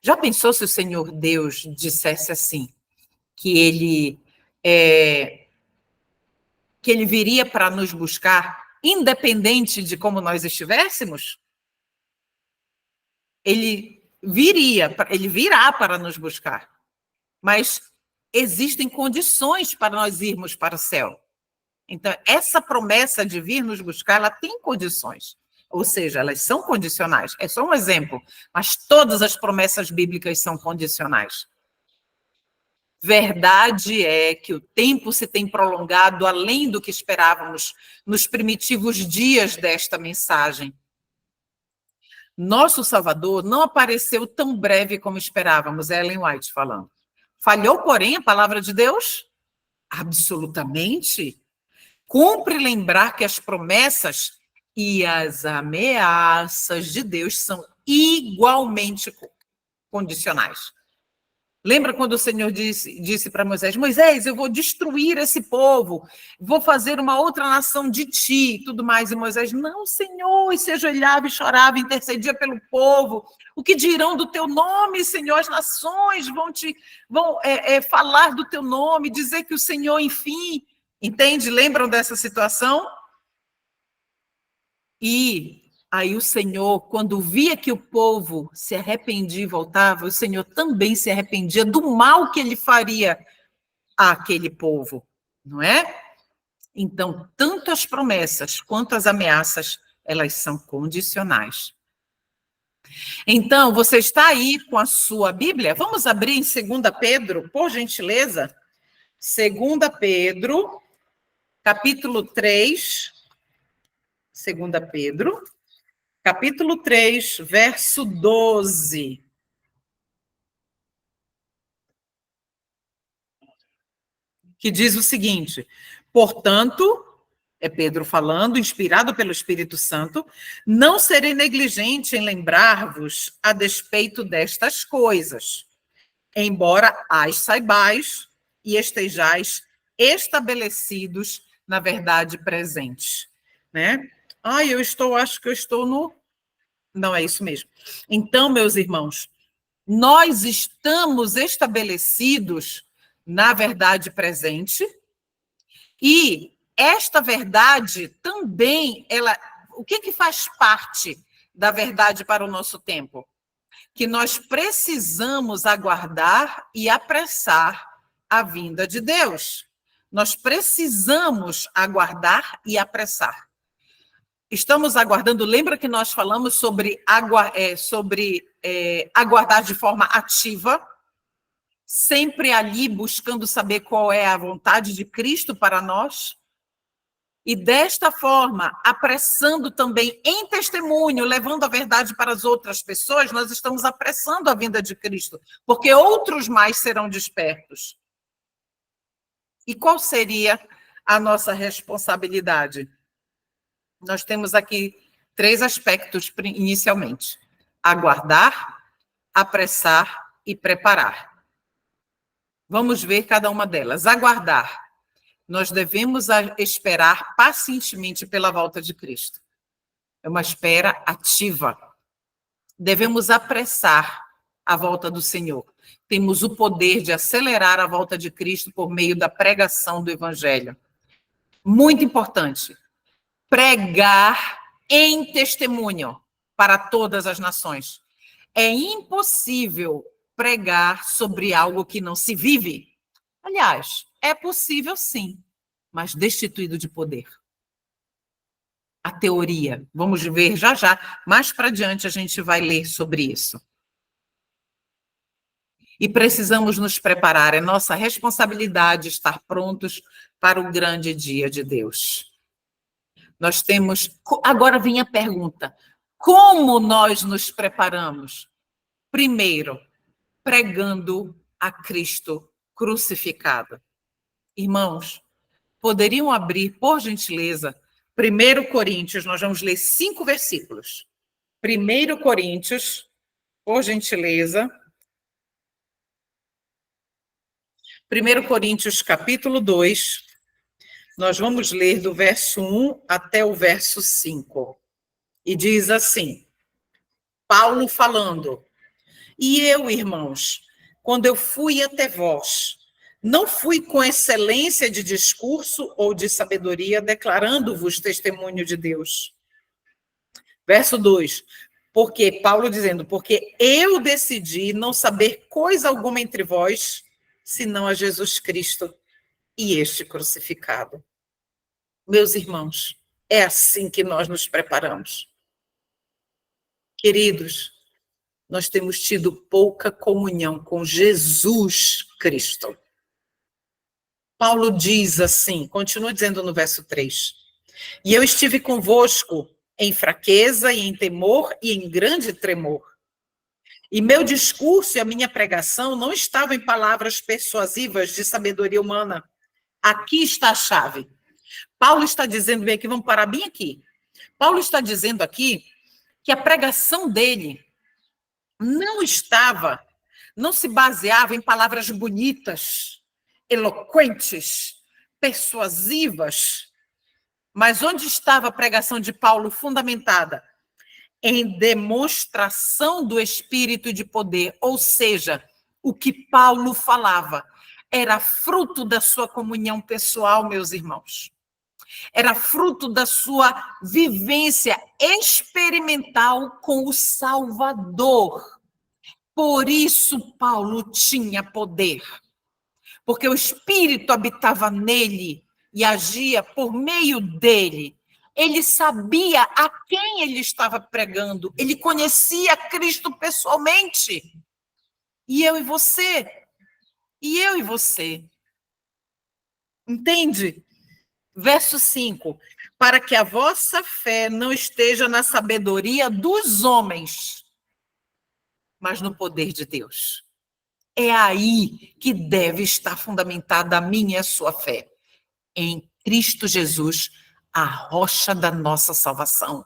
Já pensou se o Senhor Deus dissesse assim, que ele viria para nos buscar, independente de como nós estivéssemos? Ele virá para nos buscar. Mas existem condições para nós irmos para o céu. Então, essa promessa de vir nos buscar, ela tem condições. Ou seja, elas são condicionais. É só um exemplo. Mas todas as promessas bíblicas são condicionais. Verdade é que o tempo se tem prolongado além do que esperávamos nos primitivos dias desta mensagem. Nosso Salvador não apareceu tão breve como esperávamos, Ellen White falando. Falhou, porém, a palavra de Deus? Absolutamente. Cumpre lembrar que as promessas e as ameaças de Deus são igualmente condicionais. Lembra quando o Senhor disse para Moisés, Moisés, eu vou destruir esse povo, vou fazer uma outra nação de ti, e tudo mais. E Moisés, não, Senhor, e se ajoelhava e chorava, intercedia pelo povo. O que dirão do teu nome, Senhor? As nações vão falar do teu nome, dizer que o Senhor, enfim, entende? Lembram dessa situação? E aí o Senhor, quando via que o povo se arrependia e voltava, o Senhor também se arrependia do mal que ele faria àquele povo, não é? Então, tanto as promessas quanto as ameaças, elas são condicionais. Então, você está aí com a sua Bíblia? Vamos abrir em 2 Pedro, por gentileza? 2 Pedro, capítulo 3, 2 Pedro, capítulo 3, verso 12. Que diz o seguinte: portanto, é Pedro falando, inspirado pelo Espírito Santo, não serei negligente em lembrar-vos a despeito destas coisas, embora as saibais e estejais estabelecidos na verdade presente, né? Acho que eu estou no... Não, é isso mesmo. Então, meus irmãos, nós estamos estabelecidos na verdade presente e esta verdade também, o que faz parte da verdade para o nosso tempo? Que nós precisamos aguardar e apressar a vinda de Deus. Nós precisamos aguardar e apressar. Estamos aguardando, lembra que nós falamos sobre aguardar de forma ativa, sempre ali buscando saber qual é a vontade de Cristo para nós? E desta forma, apressando também em testemunho, levando a verdade para as outras pessoas, nós estamos apressando a vinda de Cristo, porque outros mais serão despertos. E qual seria a nossa responsabilidade? Nós temos aqui 3 aspectos inicialmente: aguardar, apressar e preparar. Vamos ver cada uma delas. Aguardar. Nós devemos esperar pacientemente pela volta de Cristo. É uma espera ativa. Devemos apressar a volta do Senhor. Temos o poder de acelerar a volta de Cristo por meio da pregação do Evangelho. Muito importante. Pregar em testemunho para todas as nações. É impossível pregar sobre algo que não se vive. Aliás, é possível sim, mas destituído de poder. A teoria, vamos ver já já, mais para diante a gente vai ler sobre isso. E precisamos nos preparar, é nossa responsabilidade estar prontos para o grande dia de Deus. Nós temos... Agora vem a pergunta: como nós nos preparamos? Primeiro, pregando a Cristo crucificado. Irmãos, poderiam abrir, por gentileza, 1 Coríntios, nós vamos ler 5 versículos. 1 Coríntios, por gentileza. 1 Coríntios, capítulo 2, nós vamos ler do verso 1 até o verso 5. E diz assim, Paulo falando: e eu, irmãos, quando eu fui até vós, não fui com excelência de discurso ou de sabedoria, declarando-vos testemunho de Deus. Verso 2. Porque, Paulo dizendo, porque eu decidi não saber coisa alguma entre vós, senão a Jesus Cristo e este crucificado. Meus irmãos, é assim que nós nos preparamos. Queridos, nós temos tido pouca comunhão com Jesus Cristo. Paulo diz assim, continua dizendo no verso 3, e eu estive convosco em fraqueza e em temor e em grande tremor. E meu discurso e a minha pregação não estavam em palavras persuasivas de sabedoria humana. Aqui está a chave. Paulo está dizendo, bem aqui, vamos parar bem aqui. Paulo está dizendo aqui que a pregação dele não estava não se baseava em palavras bonitas, eloquentes, persuasivas, mas onde estava a pregação de Paulo fundamentada? Em demonstração do espírito de poder, ou seja, o que Paulo falava era fruto da sua comunhão pessoal, meus irmãos. Era fruto da sua vivência experimental com o Salvador. Por isso Paulo tinha poder, porque o Espírito habitava nele e agia por meio dele. Ele sabia a quem ele estava pregando, ele conhecia Cristo pessoalmente. E eu e você, entende? Verso 5, para que a vossa fé não esteja na sabedoria dos homens, mas no poder de Deus. É aí que deve estar fundamentada a minha e a sua fé. Em Cristo Jesus, a rocha da nossa salvação.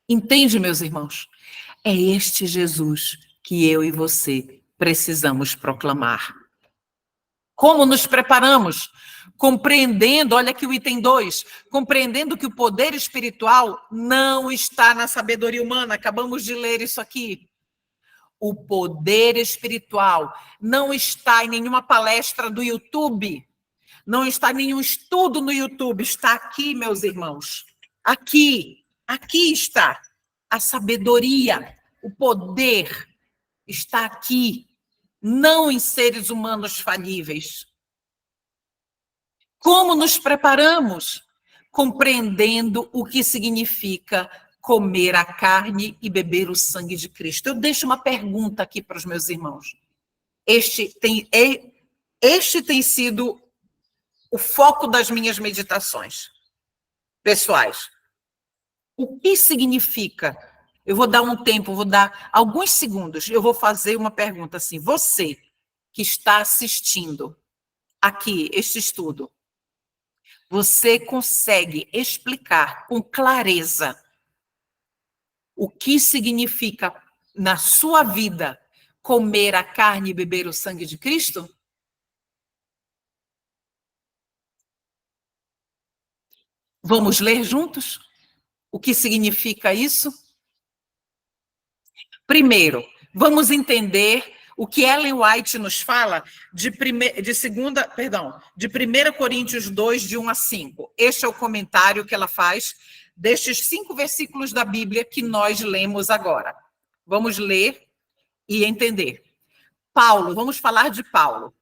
Entende, meus irmãos? É este Jesus que eu e você precisamos proclamar. Como nos preparamos? Compreendendo, olha aqui o item 2, compreendendo que o poder espiritual não está na sabedoria humana. Acabamos de ler isso aqui. O poder espiritual não está em nenhuma palestra do YouTube, não está em nenhum estudo no YouTube, está aqui, meus irmãos. Aqui está a sabedoria, o poder está aqui, não em seres humanos falíveis. Como nos preparamos? Compreendendo o que significa comer a carne e beber o sangue de Cristo. Eu deixo uma pergunta aqui para os meus irmãos. Este tem sido o foco das minhas meditações pessoais. O que significa? Eu vou dar um tempo, vou dar alguns segundos, eu vou fazer uma pergunta assim. Você que está assistindo aqui este estudo, você consegue explicar com clareza o que significa na sua vida comer a carne e beber o sangue de Cristo? Vamos ler juntos o que significa isso? Primeiro, vamos entender o que Ellen White nos fala de 1 Coríntios 2, de 1 a 5. Este é o comentário que ela faz destes 5 versículos da Bíblia que nós lemos agora. Vamos ler e entender. Paulo, vamos falar de Paulo.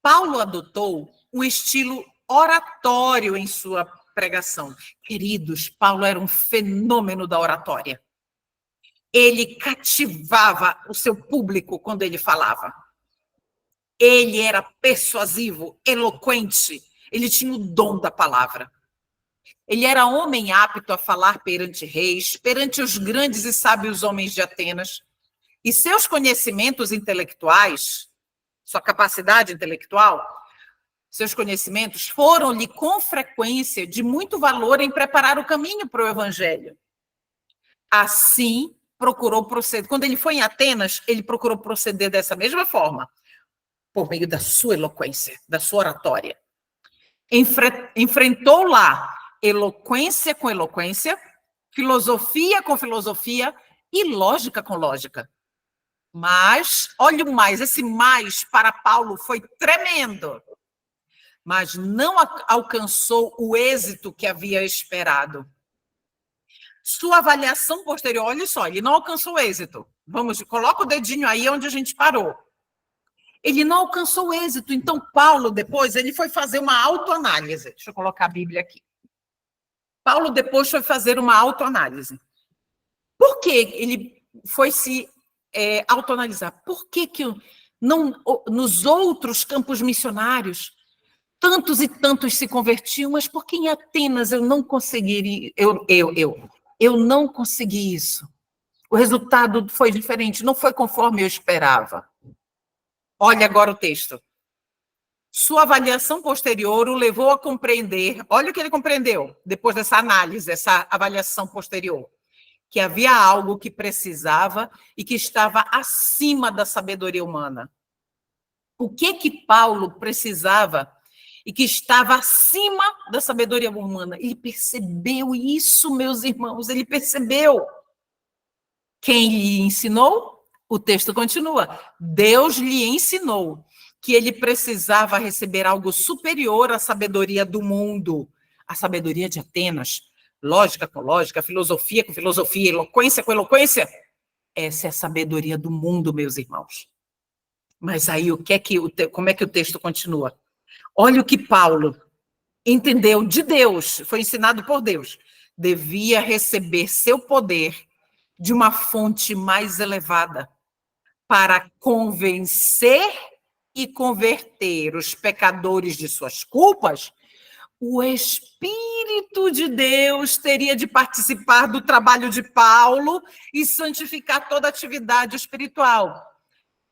Paulo adotou um estilo oratório em sua pregação. Queridos, Paulo era um fenômeno da oratória. Ele cativava o seu público quando ele falava. Ele era persuasivo, eloquente, ele tinha o dom da palavra. Ele era homem apto a falar perante reis, perante os grandes e sábios homens de Atenas. E seus conhecimentos intelectuais, sua capacidade intelectual, seus conhecimentos foram-lhe com frequência de muito valor em preparar o caminho para o evangelho. Assim, procurou proceder. Quando ele foi em Atenas, ele procurou proceder dessa mesma forma, por meio da sua eloquência, da sua oratória. Enfrentou lá eloquência com eloquência, filosofia com filosofia e lógica com lógica. Mas, olha o mais, esse mais para Paulo foi tremendo, mas não alcançou o êxito que havia esperado. Sua avaliação posterior, olha só, ele não alcançou o êxito. Coloca o dedinho aí onde a gente parou. Ele não alcançou o êxito. Então, Paulo, depois, ele foi fazer uma autoanálise. Deixa eu colocar a Bíblia aqui. Paulo, depois, foi fazer uma autoanálise. Por que ele foi se autoanalisar? Por que não, nos outros campos missionários, tantos e tantos se convertiam, mas por que em Atenas eu não conseguiria, eu não consegui isso. O resultado foi diferente, não foi conforme eu esperava. Olha agora o texto. Sua avaliação posterior o levou a compreender, olha o que ele compreendeu, depois dessa análise, essa avaliação posterior, que havia algo que precisava e que estava acima da sabedoria humana. O que Paulo precisava e que estava acima da sabedoria humana? Ele percebeu isso, meus irmãos, ele percebeu. Quem lhe ensinou? O texto continua. Deus lhe ensinou que ele precisava receber algo superior à sabedoria do mundo, a sabedoria de Atenas, lógica com lógica, filosofia com filosofia, eloquência com eloquência. Essa é a sabedoria do mundo, meus irmãos. Mas aí, como é que o texto continua? Olha o que Paulo entendeu de Deus, foi ensinado por Deus. Devia receber seu poder de uma fonte mais elevada para convencer e converter os pecadores de suas culpas. O Espírito de Deus teria de participar do trabalho de Paulo e santificar toda atividade espiritual.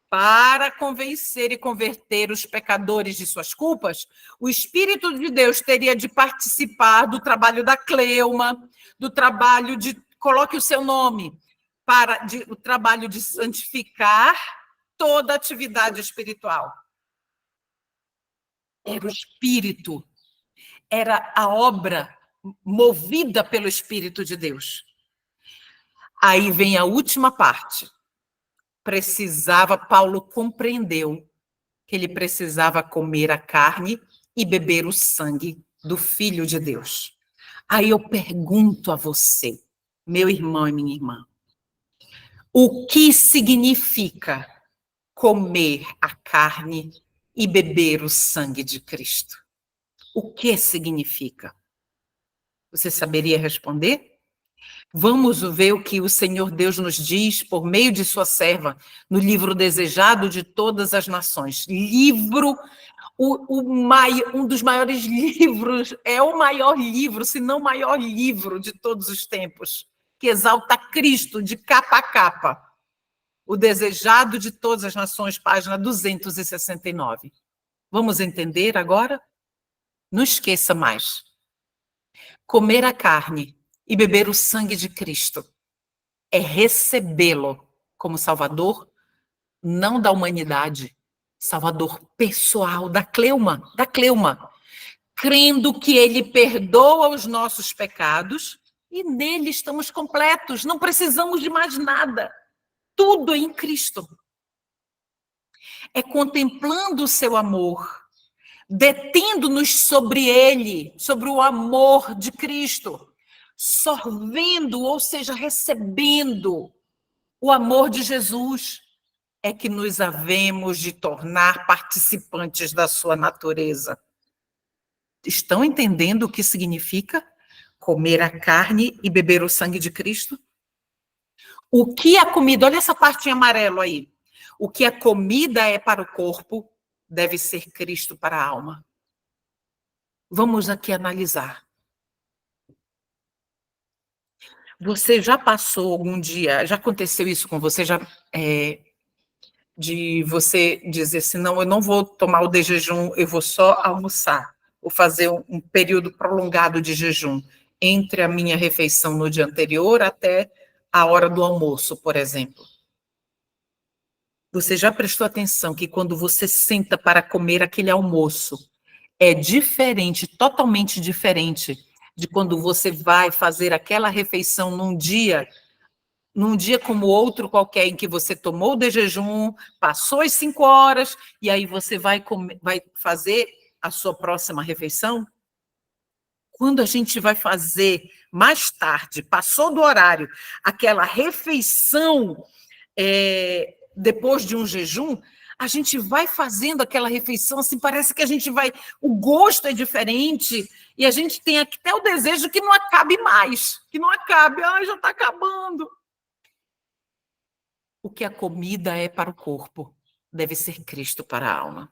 Para convencer e converter os pecadores de suas culpas, o Espírito de Deus teria de participar do trabalho da Cleuma, do trabalho de, coloque o seu nome, o trabalho de santificar toda atividade espiritual. Era o Espírito, era a obra movida pelo Espírito de Deus. Aí vem a última parte. Paulo compreendeu que ele precisava comer a carne e beber o sangue do Filho de Deus. Aí eu pergunto a você, meu irmão e minha irmã, o que significa comer a carne e beber o sangue de Cristo? O que significa? Você saberia responder? Vamos ver o que o Senhor Deus nos diz por meio de sua serva no livro Desejado de Todas as Nações. Um dos maiores livros, é o maior livro, se não o maior livro de todos os tempos, que exalta Cristo de capa a capa. O Desejado de Todas as Nações, página 269. Vamos entender agora? Não esqueça mais. Comer a carne e beber o sangue de Cristo é recebê-lo como Salvador, não da humanidade, Salvador pessoal da Cleuma, crendo que ele perdoa os nossos pecados e nele estamos completos, não precisamos de mais nada, tudo em Cristo. É contemplando o seu amor, detendo-nos sobre ele, sobre o amor de Cristo, sorvendo, ou seja, recebendo o amor de Jesus, é que nos havemos de tornar participantes da sua natureza. Estão entendendo o que significa comer a carne e beber o sangue de Cristo? O que a comida, olha essa parte em amarelo aí. O que a comida é para o corpo, deve ser Cristo para a alma. Vamos aqui analisar. Você já passou algum dia, já aconteceu isso com você, de você dizer assim, não, eu não vou tomar o de jejum, eu vou só almoçar, ou fazer um período prolongado de jejum, entre a minha refeição no dia anterior até a hora do almoço, por exemplo. Você já prestou atenção que quando você senta para comer aquele almoço, é diferente, totalmente diferente de quando você vai fazer aquela refeição num dia como outro qualquer, em que você tomou de jejum, passou as 5 horas, e aí você vai fazer a sua próxima refeição? Quando a gente vai fazer mais tarde, passou do horário, aquela refeição depois de um jejum, a gente vai fazendo aquela refeição, assim, parece que a gente vai, o gosto é diferente, e a gente tem até o desejo que não acabe mais, que não acabe, já está acabando. O que a comida é para o corpo, deve ser Cristo para a alma.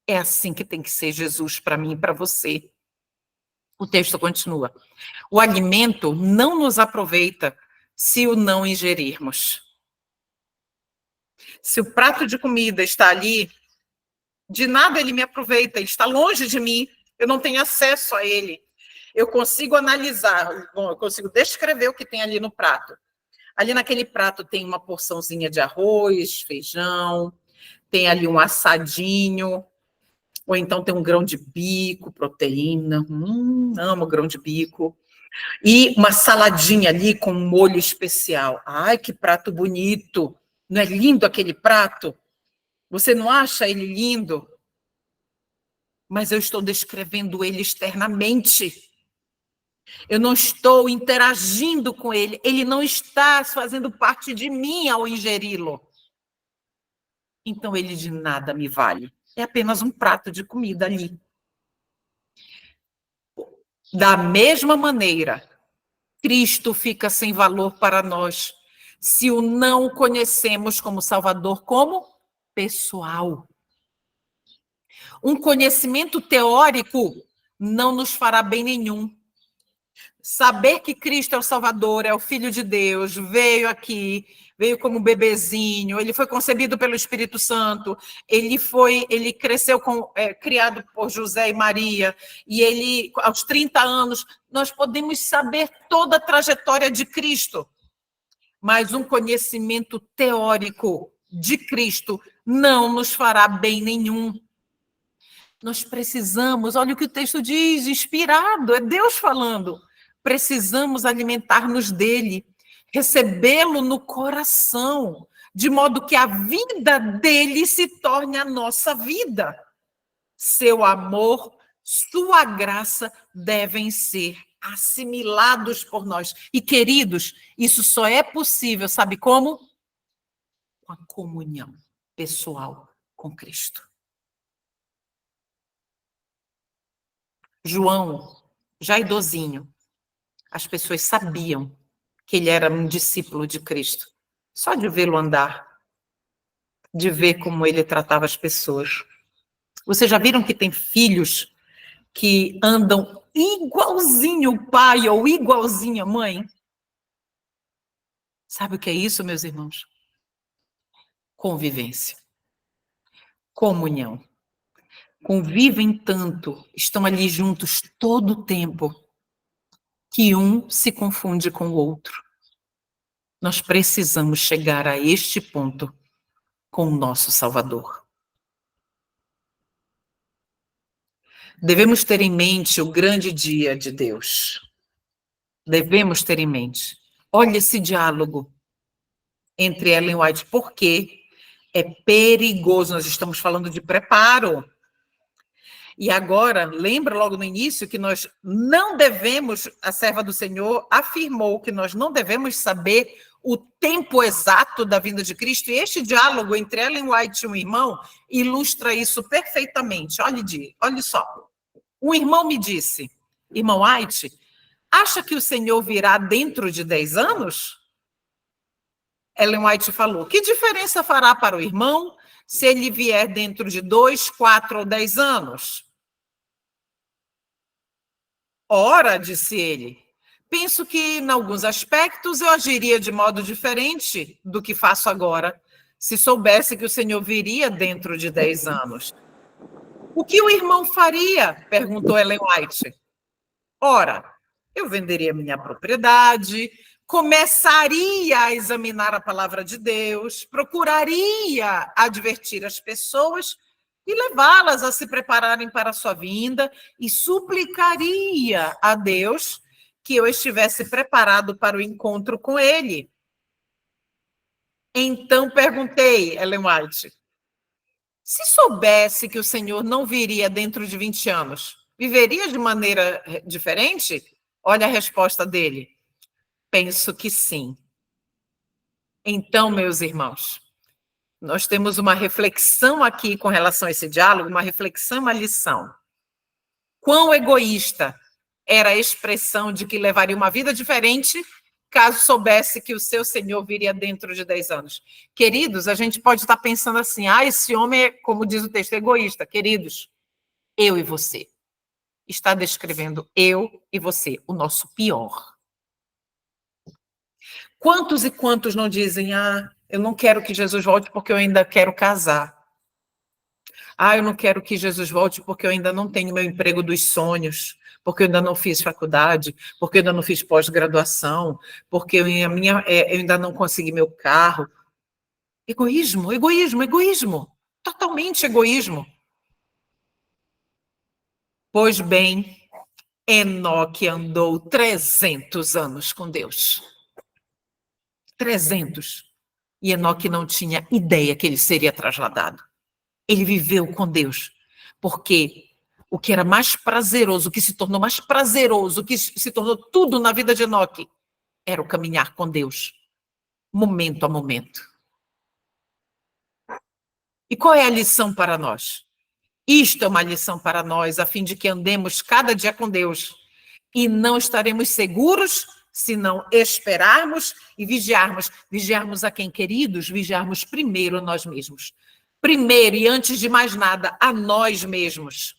É assim que tem que ser Jesus para mim e para você. O texto continua. O alimento não nos aproveita se o não ingerirmos. Se o prato de comida está ali, de nada ele me aproveita, ele está longe de mim, eu não tenho acesso a ele. Eu consigo analisar, bom, eu consigo descrever o que tem ali no prato. Ali naquele prato tem uma porçãozinha de arroz, feijão, tem ali um assadinho, ou então tem um grão de bico, proteína. Amo grão de bico. E uma saladinha ali com um molho especial. Ai, que prato bonito! Não é lindo aquele prato? Você não acha ele lindo? Mas eu estou descrevendo ele externamente. Eu não estou interagindo com ele. Ele não está fazendo parte de mim ao ingeri-lo. Então ele de nada me vale. É apenas um prato de comida ali. Da mesma maneira, Cristo fica sem valor para nós se o não conhecemos como Salvador, como pessoal. Um conhecimento teórico não nos fará bem nenhum. Saber que Cristo é o Salvador, é o Filho de Deus, veio aqui, veio como bebezinho, ele foi concebido pelo Espírito Santo, ele cresceu criado por José e Maria, e ele, aos 30 anos, nós podemos saber toda a trajetória de Cristo, mas um conhecimento teórico de Cristo não nos fará bem nenhum. Nós precisamos, olha o que o texto diz, inspirado, é Deus falando. Precisamos alimentar-nos dele, recebê-lo no coração, de modo que a vida dele se torne a nossa vida. Seu amor, sua graça devem ser assimilados por nós. E, queridos, isso só é possível, sabe como? Com a comunhão pessoal com Cristo. João, já idosinho, as pessoas sabiam que ele era um discípulo de Cristo, só de vê-lo andar, de ver como ele tratava as pessoas. Vocês já viram que tem filhos que andam igualzinho o pai ou igualzinho a mãe? Sabe o que é isso, meus irmãos? Convivência. Comunhão. Convivem tanto, estão ali juntos todo o tempo, que um se confunde com o outro. Nós precisamos chegar a este ponto com o nosso Salvador. Devemos ter em mente o grande dia de Deus. Devemos ter em mente. Olha esse diálogo entre Ellen White, porque é perigoso. Nós estamos falando de preparo. E agora, lembra logo no início que nós não devemos, a serva do Senhor afirmou que nós não devemos saber o tempo exato da vinda de Cristo, e este diálogo entre Ellen White e um irmão ilustra isso perfeitamente. Olha só, um irmão me disse, irmão White, acha que o Senhor virá dentro de 10 anos? Ellen White falou, que diferença fará para o irmão se ele vier dentro de 2, 4 ou 10 anos? Ora, disse ele, penso que, em alguns aspectos, eu agiria de modo diferente do que faço agora, se soubesse que o Senhor viria dentro de 10 anos. O que o irmão faria? Perguntou Ellen White. Ora, eu venderia minha propriedade, começaria a examinar a palavra de Deus, procuraria advertir as pessoas e levá-las a se prepararem para a sua vinda e suplicaria a Deus que eu estivesse preparado para o encontro com ele. Então perguntei, Ellen White, se soubesse que o Senhor não viria dentro de 20 anos, viveria de maneira diferente? Olha a resposta dele. Penso que sim. Então, meus irmãos, nós temos uma reflexão aqui com relação a esse diálogo, uma reflexão, uma lição. Quão egoísta era a expressão de que levaria uma vida diferente caso soubesse que o seu Senhor viria dentro de 10 anos. Queridos, a gente pode estar pensando assim, esse homem é, como diz o texto, egoísta. Queridos, eu e você. Está descrevendo eu e você, o nosso pior. Quantos e quantos não dizem, eu não quero que Jesus volte porque eu ainda quero casar. Ah, eu não quero que Jesus volte porque eu ainda não tenho meu emprego dos sonhos, porque eu ainda não fiz faculdade, porque eu ainda não fiz pós-graduação, porque eu ainda não consegui meu carro. Egoísmo, egoísmo, egoísmo. Totalmente egoísmo. Pois bem, Enoque andou 300 anos com Deus. 300. E Enoque não tinha ideia que ele seria trasladado. Ele viveu com Deus, porque o que era mais prazeroso, o que se tornou mais prazeroso, o que se tornou tudo na vida de Enoque, era o caminhar com Deus, momento a momento. E qual é a lição para nós? Isto é uma lição para nós, a fim de que andemos cada dia com Deus. E não estaremos seguros se não esperarmos e vigiarmos. Vigiarmos a quem, queridos? Vigiarmos primeiro a nós mesmos. Primeiro e antes de mais nada, a nós mesmos.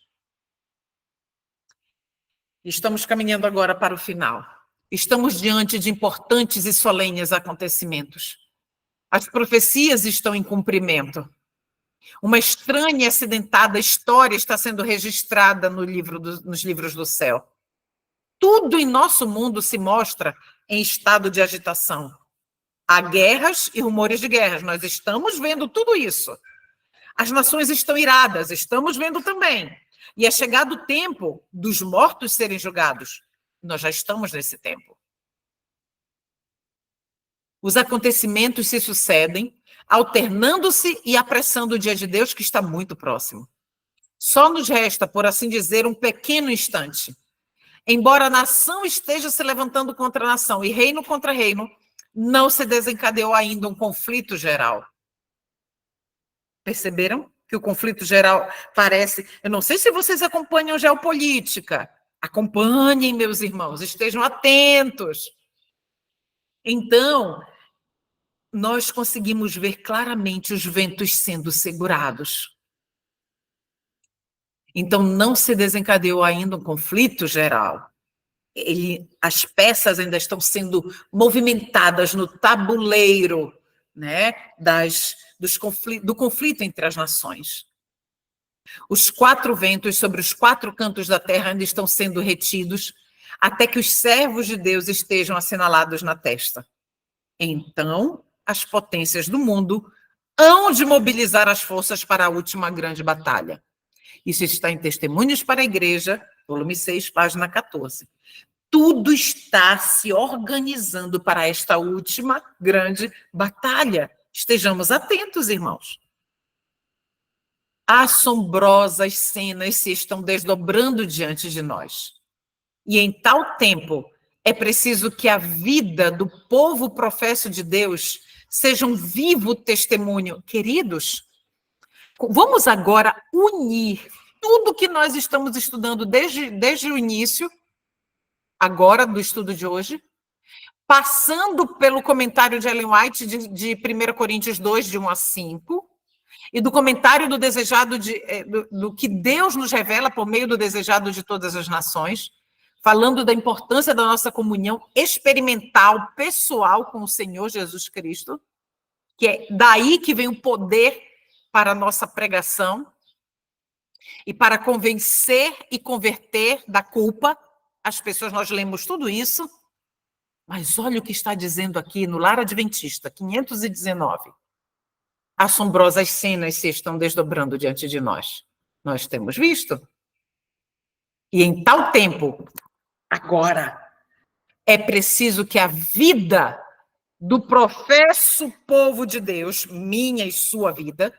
Estamos caminhando agora para o final. Estamos diante de importantes e solenes acontecimentos. As profecias estão em cumprimento. Uma estranha e acidentada história está sendo registrada nos livros do céu. Tudo em nosso mundo se mostra em estado de agitação. Há guerras e rumores de guerras. Nós estamos vendo tudo isso. As nações estão iradas, estamos vendo também. E é chegado o tempo dos mortos serem julgados. Nós já estamos nesse tempo. Os acontecimentos se sucedem, alternando-se e apressando o dia de Deus, que está muito próximo. Só nos resta, por assim dizer, um pequeno instante. Embora a nação esteja se levantando contra a nação e reino contra reino, não se desencadeou ainda um conflito geral. Perceberam que o conflito geral parece... Eu não sei se vocês acompanham geopolítica. Acompanhem, meus irmãos, estejam atentos. Então, nós conseguimos ver claramente os ventos sendo segurados. Então, não se desencadeou ainda um conflito geral. As peças ainda estão sendo movimentadas no tabuleiro, né, do conflito entre as nações. Os 4 ventos sobre os 4 cantos da terra ainda estão sendo retidos até que os servos de Deus estejam assinalados na testa. Então, as potências do mundo hão de mobilizar as forças para a última grande batalha. Isso está em Testemunhos para a Igreja, volume 6, página 14. Tudo está se organizando para esta última grande batalha. Estejamos atentos, irmãos. Assombrosas cenas se estão desdobrando diante de nós. E em tal tempo, é preciso que a vida do povo professo de Deus seja um vivo testemunho. Queridos, vamos agora unir tudo que nós estamos estudando desde o início, agora do estudo de hoje, passando pelo comentário de Ellen White de 1 Coríntios 2, de 1 a 5, e do comentário do desejado do que Deus nos revela por meio do desejado de todas as nações, falando da importância da nossa comunhão experimental, pessoal com o Senhor Jesus Cristo, que é daí que vem o poder para a nossa pregação e para convencer e converter da culpa as pessoas. Nós lemos tudo isso, mas olha o que está dizendo aqui no Lar Adventista, 519. Assombrosas cenas se estão desdobrando diante de nós. Nós temos visto. E em tal tempo, agora, é preciso que a vida do professo povo de Deus, minha e sua vida,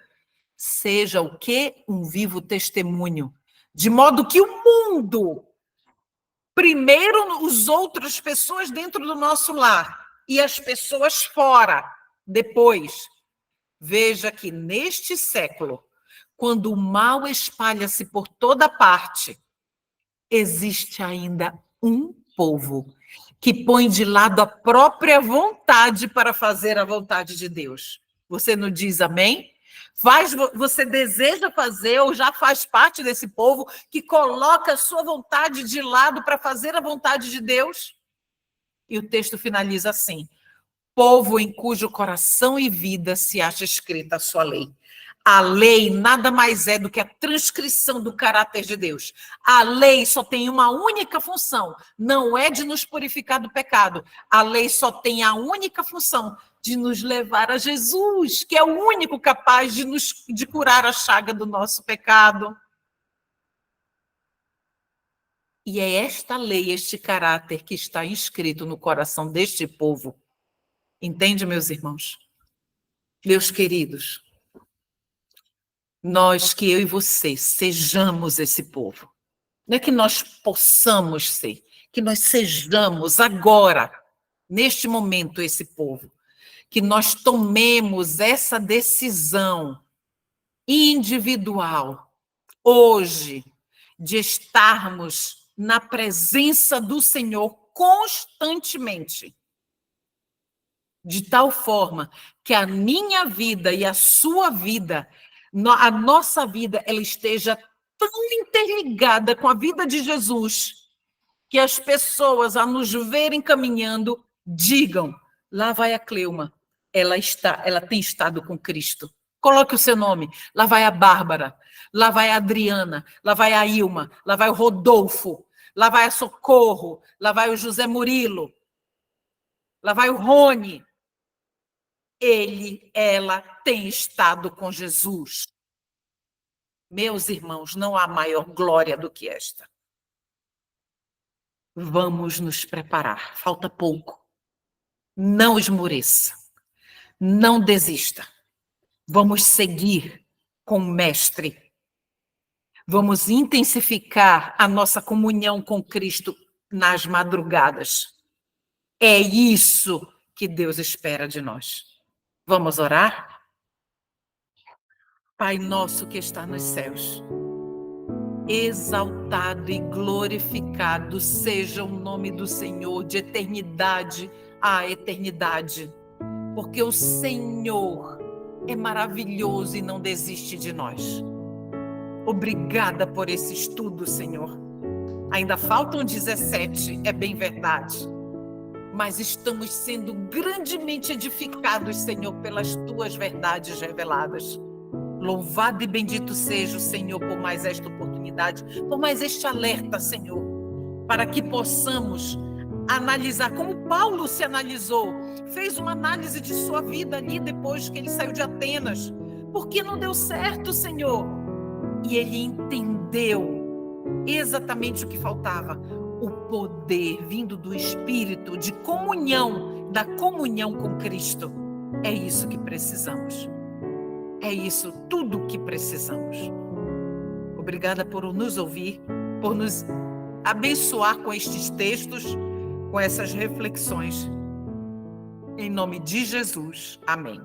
seja o quê? Um vivo testemunho. De modo que o mundo, primeiro os outras pessoas dentro do nosso lar e as pessoas fora, depois, veja que neste século, quando o mal espalha-se por toda parte, existe ainda um povo que põe de lado a própria vontade para fazer a vontade de Deus. Você não diz amém? Você deseja fazer ou já faz parte desse povo que coloca a sua vontade de lado para fazer a vontade de Deus? E o texto finaliza assim: povo em cujo coração e vida se acha escrita a sua lei. A lei nada mais é do que a transcrição do caráter de Deus. A lei só tem uma única função, não é de nos purificar do pecado. A lei só tem a única função de nos levar a Jesus, que é o único capaz de curar a chaga do nosso pecado. E é esta lei, este caráter que está inscrito no coração deste povo. Entende, meus irmãos? Meus queridos, nós, que eu e você, sejamos esse povo. Não é que nós possamos ser, que nós sejamos agora, neste momento, esse povo. Que nós tomemos essa decisão individual, hoje, de estarmos na presença do Senhor constantemente. De tal forma que a minha vida e a sua vida, a nossa vida, ela esteja tão interligada com a vida de Jesus, que as pessoas, a nos verem caminhando, digam: lá vai a Cleuma, ela tem estado com Cristo. Coloque o seu nome. Lá vai a Bárbara, lá vai a Adriana, lá vai a Ilma, lá vai o Rodolfo, lá vai a Socorro, lá vai o José Murilo, lá vai o Rony. Ela tem estado com Jesus. Meus irmãos, não há maior glória do que esta. Vamos nos preparar, falta pouco. Não esmoreça, não desista. Vamos seguir com o Mestre. Vamos intensificar a nossa comunhão com Cristo nas madrugadas. É isso que Deus espera de nós. Vamos orar? Pai nosso que está nos céus, exaltado e glorificado seja o nome do Senhor de eternidade a eternidade, porque o Senhor é maravilhoso e não desiste de nós. Obrigada por esse estudo, Senhor. Ainda faltam 17, é bem verdade, mas estamos sendo grandemente edificados, Senhor, pelas tuas verdades reveladas. Louvado e bendito seja o Senhor por mais esta oportunidade, por mais este alerta, Senhor, para que possamos analisar como Paulo se analisou, fez uma análise de sua vida ali depois que ele saiu de Atenas, porque não deu certo, Senhor, e ele entendeu exatamente o que faltava, o poder vindo do Espírito de comunhão, da comunhão com Cristo. É isso que precisamos. É isso tudo que precisamos. Obrigada por nos ouvir, por nos abençoar com estes textos, com essas reflexões. Em nome de Jesus, amém.